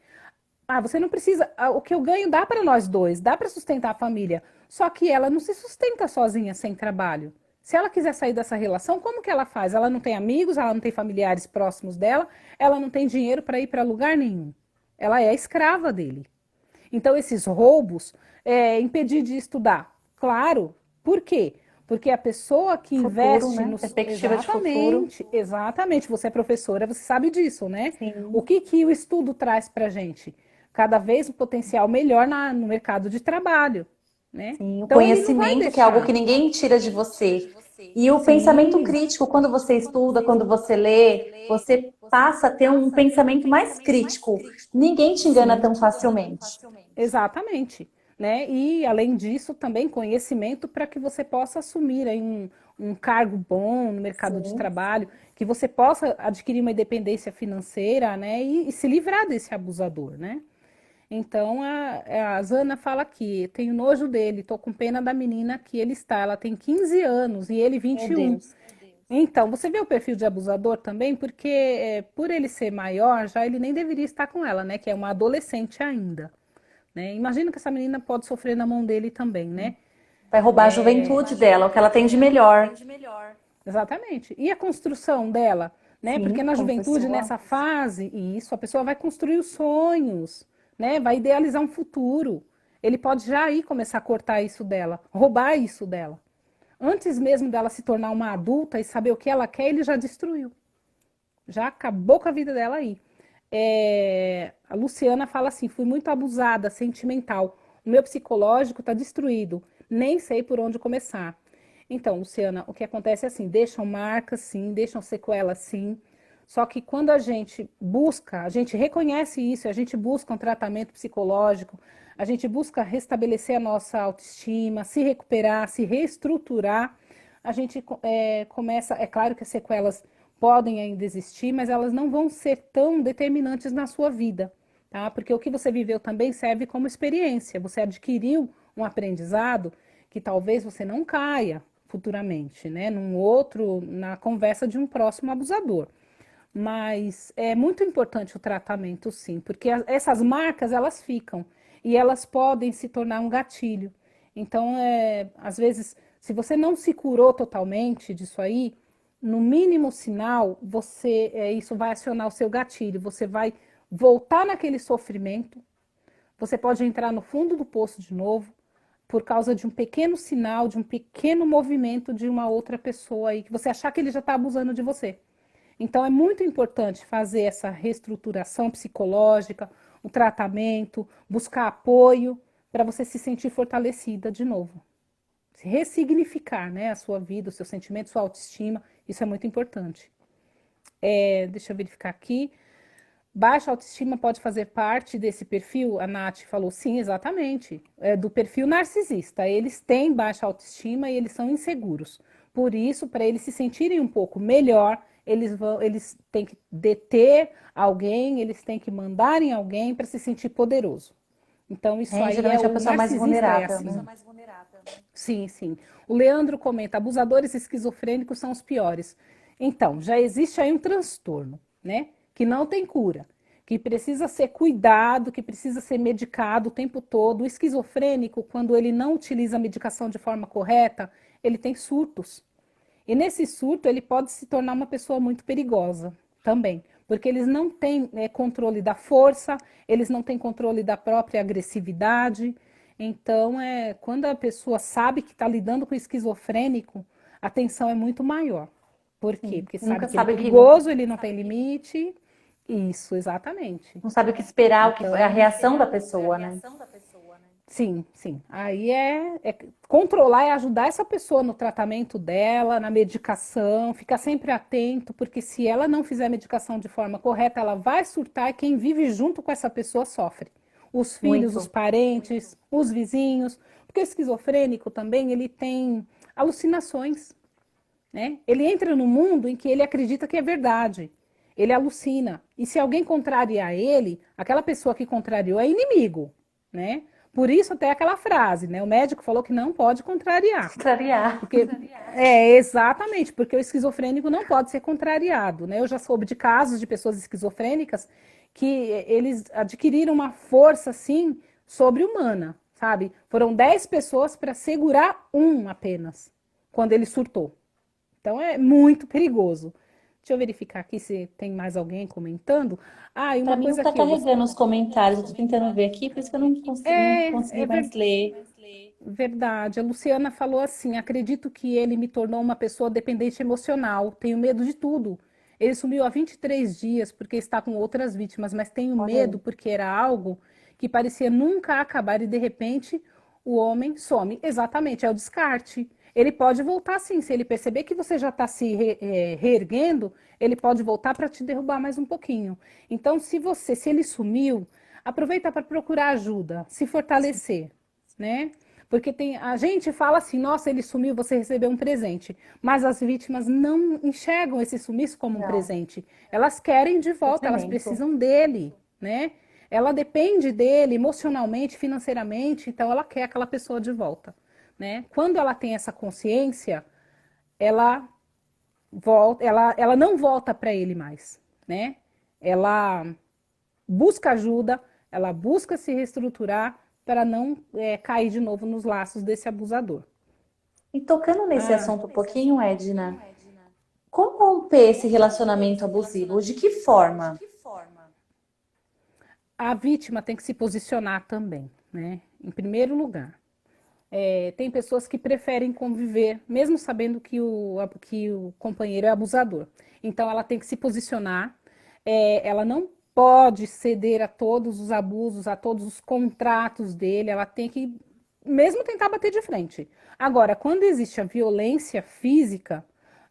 Ah, você não precisa. O que eu ganho dá para nós dois, dá para sustentar a família. Só que ela não se sustenta sozinha sem trabalho. Se ela quiser sair dessa relação, como que ela faz? Ela não tem amigos, ela não tem familiares próximos dela, ela não tem dinheiro para ir para lugar nenhum. Ela é escrava dele. Então, esses roubos, impedir de estudar. Claro. Por quê? Porque a pessoa que futuro, investe né? no. Perspectiva de futuro. Exatamente, exatamente. Você é professora, você sabe disso, né? O Sim. que o estudo traz para a gente? Cada vez um potencial melhor no mercado de trabalho, né? Sim, o Então, ele não vai conhecimento, que é algo que deixar. ninguém tira de você. E o pensamento Sim, crítico, quando você estuda, quando você lê, você passa a ter um pensamento mais crítico. Ninguém te engana sim. tão facilmente. Exatamente. Né? E, além disso, também conhecimento para que você possa assumir aí um cargo bom no mercado de Sim. trabalho, que você possa adquirir uma independência financeira, né? E se livrar desse abusador, né? Então, a Zana fala aqui, tenho nojo dele, tô com pena da menina que ele está, ela tem 15 anos e ele Meu 21. Deus. Então, você vê o perfil de abusador também, porque por ele ser maior, já ele nem deveria estar com ela, né? Que é uma adolescente ainda. Né? Imagina que essa menina pode sofrer na mão dele também, né? Vai roubar a juventude dela, o que ela tem de melhor. Exatamente. E a construção dela, né? Porque Sim, na como juventude, pessoa. nessa fase, isso, a pessoa vai construir os sonhos, né? Vai idealizar um futuro. Ele pode já aí começar a cortar isso dela, roubar isso dela. Antes mesmo dela se tornar uma adulta e saber o que ela quer, ele já destruiu. Já acabou com a vida dela aí. A Luciana fala assim: fui muito abusada, sentimental. O meu psicológico está destruído. Nem sei por onde começar. Então, Luciana, o que acontece é assim: deixam marcas, sim, deixam sequelas, sim. Só que quando a gente busca, a gente reconhece isso, a gente busca um tratamento psicológico, a gente busca restabelecer a nossa autoestima, se recuperar, se reestruturar, a gente começa. É claro que as sequelas podem ainda existir, mas elas não vão ser tão determinantes na sua vida, tá? Porque o que você viveu também serve como experiência. Você adquiriu um aprendizado que talvez você não caia futuramente, né? Na conversa de um próximo abusador. Mas é muito importante o tratamento, sim, porque essas marcas elas ficam e elas podem se tornar um gatilho. Então, às vezes, se você não se curou totalmente disso aí, no mínimo sinal, isso vai acionar o seu gatilho. Você vai voltar naquele sofrimento. Você pode entrar no fundo do poço de novo por causa de um pequeno sinal, de um pequeno movimento de uma outra pessoa aí que você achar que ele já está abusando de você. Então, é muito importante fazer essa reestruturação psicológica, o tratamento, buscar apoio para você se sentir fortalecida de novo. Ressignificar, né, a sua vida, o seu sentimento, sua autoestima, isso é muito importante. Deixa eu verificar aqui. Baixa autoestima pode fazer parte desse perfil? A Nath falou, sim, exatamente. É do perfil narcisista. Eles têm baixa autoestima e eles são inseguros. Por isso, para eles se sentirem um pouco melhor, eles têm que deter alguém, eles têm que mandar em alguém para se sentir poderoso. Então, isso aí Geralmente é a o pessoa mais narcisista é vulnerável, assim. né? Sim, sim. O Leandro comenta, abusadores esquizofrênicos são os piores. Então, já existe aí um transtorno, né? Que não tem cura, que precisa ser cuidado, que precisa ser medicado o tempo todo. O esquizofrênico, quando ele não utiliza a medicação de forma correta, ele tem surtos. E nesse surto, ele pode se tornar uma pessoa muito perigosa também, porque eles não têm controle da força, eles não têm controle da própria agressividade. Então, quando a pessoa sabe que está lidando com esquizofrênico, a tensão é muito maior. Por quê? Sim. Porque sabe Nunca que ele é sabe o que, perigoso, ele não tem limite. Isso, exatamente. não sabe o que esperar, o que é a Então, reação da pessoa, né? sim, sim. Aí controlar e ajudar essa pessoa no tratamento dela, na medicação, ficar sempre atento, porque se ela não fizer a medicação de forma correta, ela vai surtar e quem vive junto com essa pessoa sofre. Os filhos, os Muito. parentes, os vizinhos, porque o esquizofrênico também, ele tem alucinações, né? Ele entra no mundo em que ele acredita que é verdade. Ele alucina. E se alguém contrariar ele, aquela pessoa que contrariou é inimigo, né? Por isso até aquela frase, né? O médico falou que não pode contrariar. Contrariar. Porque exatamente, porque o esquizofrênico não pode ser contrariado, né? Eu já soube de casos de pessoas esquizofrênicas que eles adquiriram uma força assim sobre-humana, sabe? Foram 10 pessoas para segurar um apenas quando ele surtou. Então é muito perigoso. Deixa eu verificar aqui se tem mais alguém comentando. E Para uma mim não coisa está que eu carregando os comentários, eu tô tentando ver aqui, por isso que eu não consegui é mais ler. verdade. A Luciana falou assim: acredito que ele me tornou uma pessoa dependente emocional. Tenho medo de tudo. Ele sumiu há 23 dias porque está com outras vítimas, mas tenho Olha medo aí. porque era algo que parecia nunca acabar e de repente o homem some. Exatamente, é o descarte. Ele pode voltar sim, se ele perceber que você já está se reerguendo, ele pode voltar para te derrubar mais um pouquinho. Então, se ele sumiu, aproveita para procurar ajuda, se fortalecer, né? Porque a gente fala assim, nossa, ele sumiu, você recebeu um presente. Mas as vítimas não enxergam esse sumiço como um Não, presente. Elas querem de volta, elas sofrimento. precisam dele, né? Ela depende dele emocionalmente, financeiramente, então ela quer aquela pessoa de volta, né? Quando ela tem essa consciência, ela ela não volta para ele mais, né? Ela busca ajuda, ela busca se reestruturar para não cair de novo nos laços desse abusador. E tocando nesse Ah, assunto um pouquinho, Edna, como romper esse relacionamento abusivo? De que forma? a vítima tem que se posicionar também, né? Em primeiro lugar. Tem pessoas que preferem conviver, mesmo sabendo que o companheiro é abusador. Então, ela tem que se posicionar, ela não pode ceder a todos os abusos, a todos os contratos dele, ela tem que mesmo tentar bater de frente. Agora, quando existe a violência física,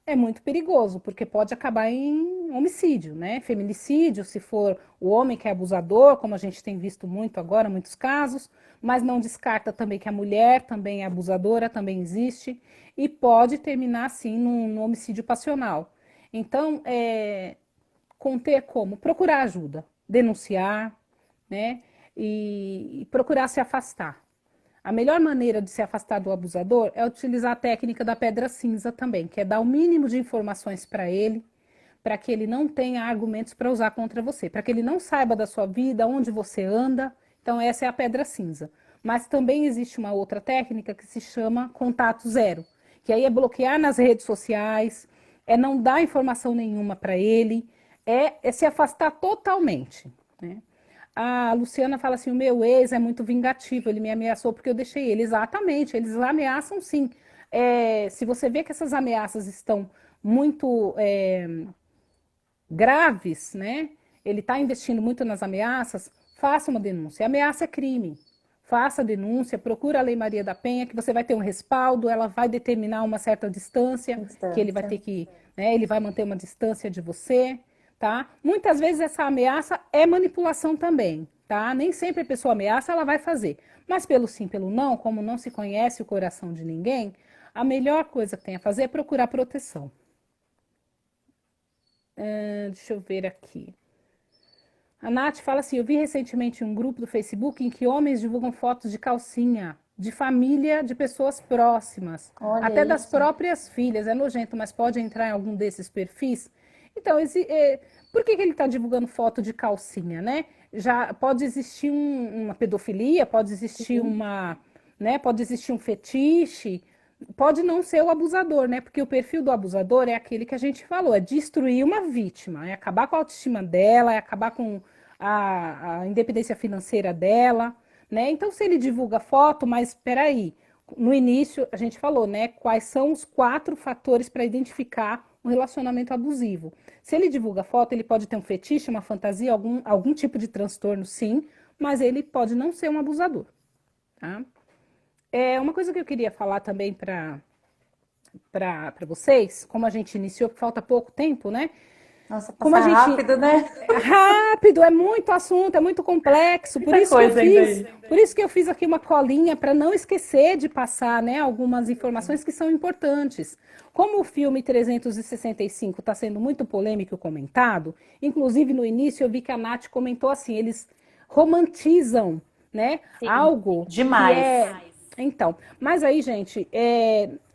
é muito perigoso, porque pode acabar em homicídio, né? Feminicídio, se for o homem que é abusador, como a gente tem visto muito agora, muitos casos, mas não descarta também que a mulher também é abusadora, também existe, e pode terminar, sim, num homicídio passional. Então, conter como? Procurar ajuda, denunciar, né? E procurar se afastar. A melhor maneira de se afastar do abusador é utilizar a técnica da pedra cinza também, que é dar o mínimo de informações para ele, para que ele não tenha argumentos para usar contra você, para que ele não saiba da sua vida, onde você anda. Então, essa é a pedra cinza. Mas também existe uma outra técnica que se chama contato zero, que aí é bloquear nas redes sociais, é não dar informação nenhuma para ele, é se afastar totalmente, né? A Luciana fala assim: o meu ex é muito vingativo, ele me ameaçou porque eu deixei ele. Exatamente, eles ameaçam sim. Se você vê que essas ameaças estão muito graves, né? Ele está investindo muito nas ameaças, faça uma denúncia. Ameaça é crime. Faça a denúncia, procura a Lei Maria da Penha, que você vai ter um respaldo, ela vai determinar uma certa distância, que ele vai ter que, né, ele vai manter uma distância de você, tá? Muitas vezes essa ameaça é manipulação também, tá? Nem sempre a pessoa ameaça, ela vai fazer. Mas pelo sim, pelo não, como não se conhece o coração de ninguém, a melhor coisa que tem a fazer é procurar proteção. Deixa eu ver aqui. A Nath fala assim, eu vi recentemente um grupo do Facebook em que homens divulgam fotos de calcinha, de família, de pessoas próximas, Olha até das isso. próprias filhas. É nojento, mas pode entrar em algum desses perfis? Então, por que ele está divulgando foto de calcinha, né? Já pode existir uma pedofilia, pode existir Sim. né? Pode existir um fetiche, pode não ser o abusador, né? Porque o perfil do abusador é aquele que a gente falou, é destruir uma vítima, é acabar com a autoestima dela, é acabar com a independência financeira dela, né? Então, se ele divulga foto, mas espera aí, no início a gente falou, né? Quais são os 4 fatores para identificar um relacionamento abusivo? Se ele divulga foto, ele pode ter um fetiche, uma fantasia, algum tipo de transtorno, sim, mas ele pode não ser um abusador, tá? Uma coisa que eu queria falar também para vocês, como a gente iniciou, porque falta pouco tempo, né? Nossa, Como a passa gente rápido, né? rápido, é muito assunto, é muito complexo, Muita coisa ainda aí. por isso que eu fiz aqui uma colinha para não esquecer de passar, né, algumas informações que são importantes. Como o filme 365 está sendo muito polêmico e comentado, inclusive no início eu vi que a Nath comentou assim, eles romantizam, né, Sim, algo que demais. é... Então, mas aí, gente,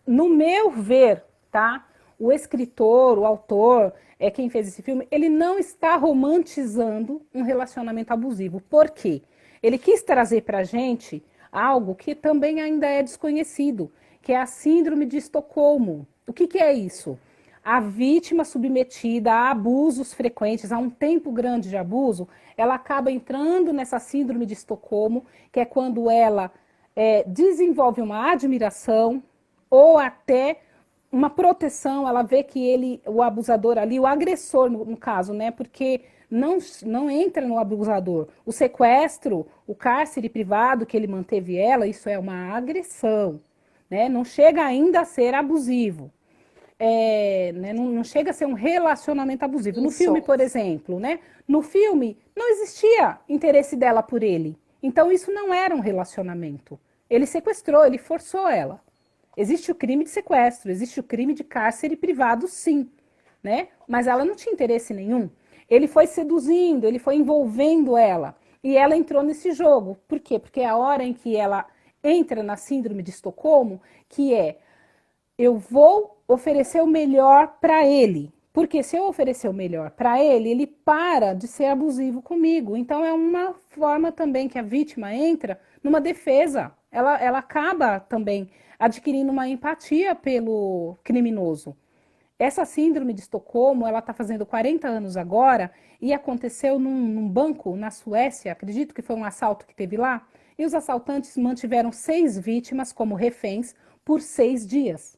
no meu ver, tá? O escritor, o autor, quem fez esse filme, ele não está romantizando um relacionamento abusivo. Por quê? Ele quis trazer pra gente algo que também ainda é desconhecido, que é a síndrome de Estocolmo. O que é isso? A vítima submetida a abusos frequentes, a um tempo grande de abuso, ela acaba entrando nessa síndrome de Estocolmo, que é quando ela desenvolve uma admiração ou até uma proteção, ela vê que o abusador ali, o agressor no caso, né? Porque não entra no abusador. O sequestro, o cárcere privado que ele manteve ela, isso é uma agressão, né? Não chega ainda a ser abusivo. Né, não chega a ser um relacionamento abusivo. No filme, Isso. por exemplo, né? No filme não existia interesse dela por ele. Então isso não era um relacionamento. Ele sequestrou, ele forçou ela. Existe o crime de sequestro, existe o crime de cárcere privado, sim, né? Mas ela não tinha interesse nenhum. Ele foi seduzindo, ele foi envolvendo ela. E ela entrou nesse jogo. Por quê? Porque é a hora em que ela entra na síndrome de Estocolmo, que é eu vou oferecer o melhor para ele. Porque se eu oferecer o melhor para ele, ele para de ser abusivo comigo. Então é uma forma também que a vítima entra numa defesa. Ela acaba também adquirindo uma empatia pelo criminoso. Essa síndrome de Estocolmo, ela está fazendo 40 anos agora e aconteceu num banco na Suécia, acredito que foi um assalto que teve lá, e os assaltantes mantiveram 6 vítimas como reféns por 6 dias.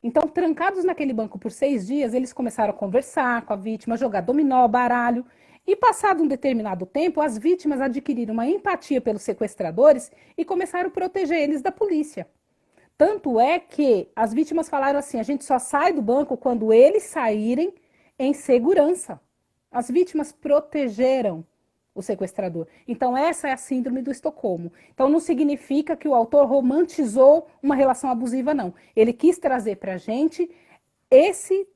Então, trancados naquele banco por 6 dias, eles começaram a conversar com a vítima, jogar dominó, baralho. E passado um determinado tempo, as vítimas adquiriram uma empatia pelos sequestradores e começaram a proteger eles da polícia. Tanto é que as vítimas falaram assim: a gente só sai do banco quando eles saírem em segurança. As vítimas protegeram o sequestrador. Então, essa é a síndrome do Estocolmo. Então, não significa que o autor romantizou uma relação abusiva, não. Ele quis trazer para a gente esse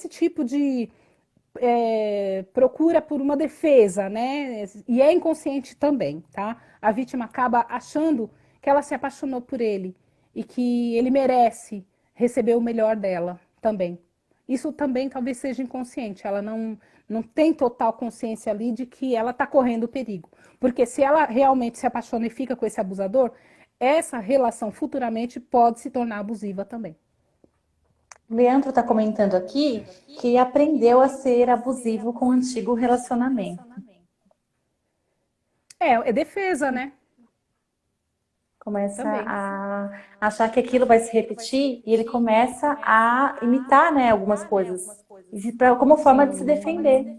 tipo de procura por uma defesa, né? E é inconsciente também, tá? A vítima acaba achando que ela se apaixonou por ele e que ele merece receber o melhor dela também. Isso também talvez seja inconsciente, ela não tem total consciência ali de que ela está correndo perigo. Porque se ela realmente se apaixona e fica com esse abusador, essa relação futuramente pode se tornar abusiva também. O Leandro está comentando aqui que aprendeu a ser abusivo com o antigo relacionamento. É defesa, né? Começa Também. a achar que aquilo vai se repetir e ele começa a imitar, né, algumas coisas, como forma de se defender.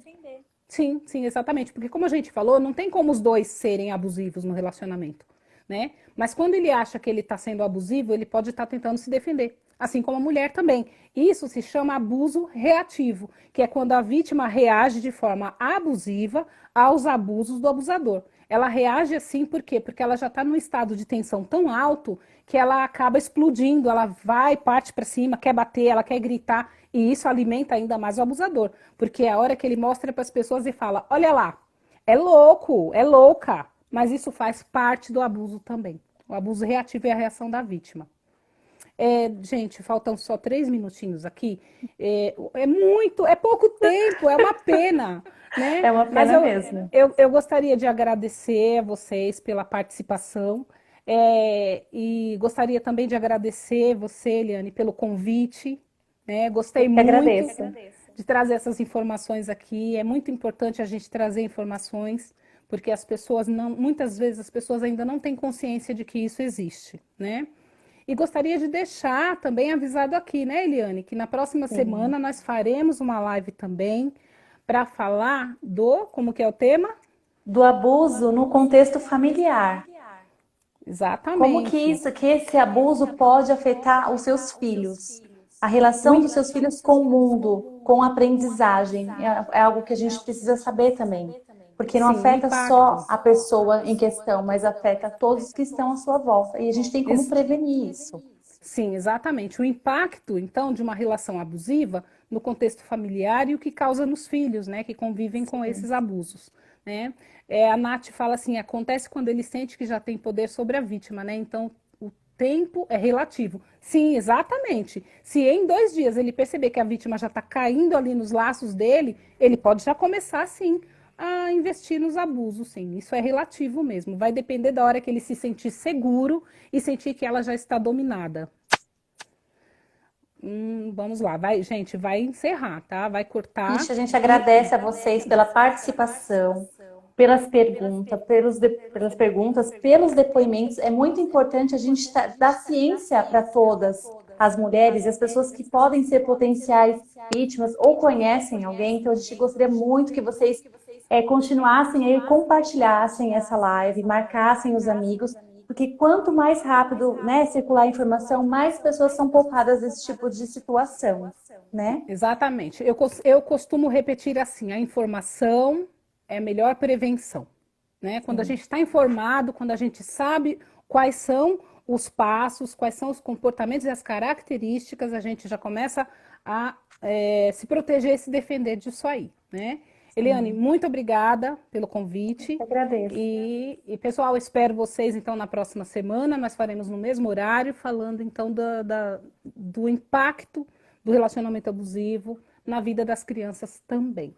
Sim, sim, exatamente. Porque como a gente falou, não tem como os dois serem abusivos no relacionamento, né? Mas quando ele acha que ele está sendo abusivo, ele pode estar tentando se defender. Assim como a mulher também. Isso se chama abuso reativo, que é quando a vítima reage de forma abusiva aos abusos do abusador. Ela reage assim por quê? Porque ela já está num estado de tensão tão alto que ela acaba explodindo, ela vai, parte para cima, quer bater, ela quer gritar, e isso alimenta ainda mais o abusador. Porque é a hora que ele mostra para as pessoas e fala: olha lá, é louco, é louca, mas isso faz parte do abuso também. O abuso reativo é a reação da vítima. Gente, faltam só 3 minutinhos aqui. É pouco tempo, é uma pena, né? É uma Mas pena mesmo. eu gostaria de agradecer a vocês pela participação. E gostaria também de agradecer você, Eliane, pelo convite, né? Eu Gostei que muito agradeço. de trazer essas informações aqui. É muito importante a gente trazer informações, porque as pessoas não, muitas vezes as pessoas ainda não têm consciência de que isso existe, né? E gostaria de deixar também avisado aqui, né, Eliane, que na próxima Sim. semana nós faremos uma live também para falar do, como que é o tema? Do abuso no contexto familiar. Como que Exatamente. isso, que esse abuso pode afetar os seus filhos? A O, relação im- dos seus filhos com o mundo, com a aprendizagem, é algo que a gente precisa saber também. Porque não sim, o afeta só impacto. a pessoa em questão, mas afeta todos que estão à sua volta. E a gente tem como Ex- prevenir isso. Sim, exatamente. O impacto, então, de uma relação abusiva no contexto familiar e o que causa nos filhos, né, que convivem com Sim. esses abusos, né? A Nath fala assim, acontece quando ele sente que já tem poder sobre a vítima, né? Então, o tempo é relativo. Sim, exatamente. Se em 2 dias ele perceber que a vítima já está caindo ali nos laços dele, ele pode já começar, sim, a investir nos abusos, sim. Isso é relativo mesmo. Vai depender da hora que ele se sentir seguro e sentir que ela já está dominada. Vamos lá, vai, gente, vai encerrar, tá? Vai cortar Ixi, a gente e agradece a vocês pela participação, pelas perguntas, pelos depoimentos. É muito importante a gente dar ciência para todas as mulheres e as pessoas que podem ser potenciais vítimas ou conhecem alguém. Então, a gente gostaria muito que vocês continuassem aí, compartilhassem essa live, marcassem os amigos, porque quanto mais rápido, né, circular a informação, mais pessoas são poupadas desse tipo de situação, né? exatamente. Eu costumo repetir assim: a informação é a melhor prevenção, né? Quando a Sim. gente está informado, quando a gente sabe quais são os passos, quais são os comportamentos e as características, a gente já começa a se proteger e se defender disso aí, né? Eliane, Sim. muito obrigada pelo convite. Agradeço. Pessoal, espero vocês então na próxima semana. Nós faremos no mesmo horário, falando então do impacto do relacionamento abusivo na vida das crianças também,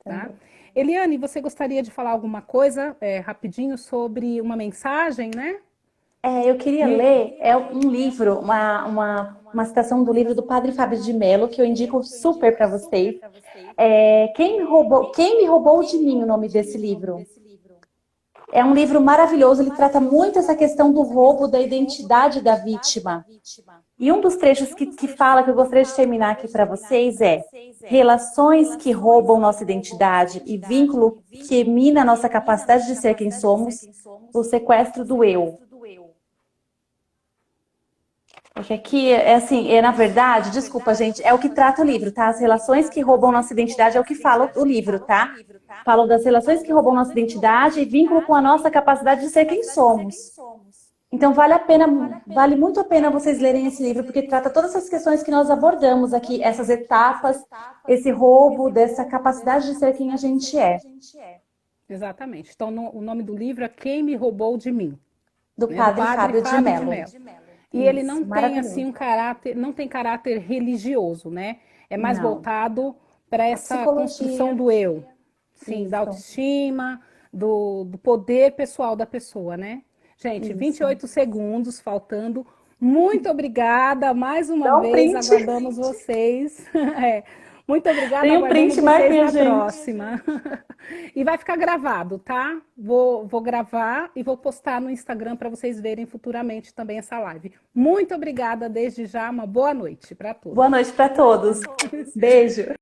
tá? Também. Eliane, você gostaria de falar alguma coisa rapidinho sobre uma mensagem, né? Eu queria ler um livro, uma citação do livro do Padre Fábio de Mello, que eu indico super para vocês. Quem me roubou de mim, o nome desse livro. É um livro maravilhoso, ele trata muito essa questão do roubo da identidade da vítima. E um dos trechos que fala, que eu gostaria de terminar aqui para vocês, é: relações que roubam nossa identidade e vínculo que mina nossa capacidade de ser quem somos, o sequestro do eu. Porque aqui assim, na verdade, desculpa, gente, é o que trata o livro, tá? As relações que roubam nossa identidade é o que fala o livro, tá? Falam das relações que roubam nossa identidade e vínculo com a nossa capacidade de ser quem somos. Então vale muito a pena vocês lerem esse livro, porque trata todas essas questões que nós abordamos aqui, essas etapas, esse roubo dessa capacidade de ser quem a gente é. Exatamente. Então, o nome do livro é Quem Me Roubou de Mim, Do né? Do Padre Padre Fábio de Fábio de Mello. Mello. E ele não Isso, tem assim maravilhoso. um caráter, não tem caráter religioso, né? É mais Não. voltado para A essa construção psicologia, do eu, sim, da isso, autoestima, do poder pessoal da pessoa, né? Gente, isso. 28 segundos faltando. Muito obrigada mais uma Dá um vez, print. aguardamos vocês. É, muito obrigada, Tem um aguardamos print, marca vocês minha na gente. próxima. E vai ficar gravado, tá? Vou gravar e vou postar no Instagram para vocês verem futuramente também essa live. Muito obrigada desde já, uma boa noite para Boa todos. noite para todos. Beijo.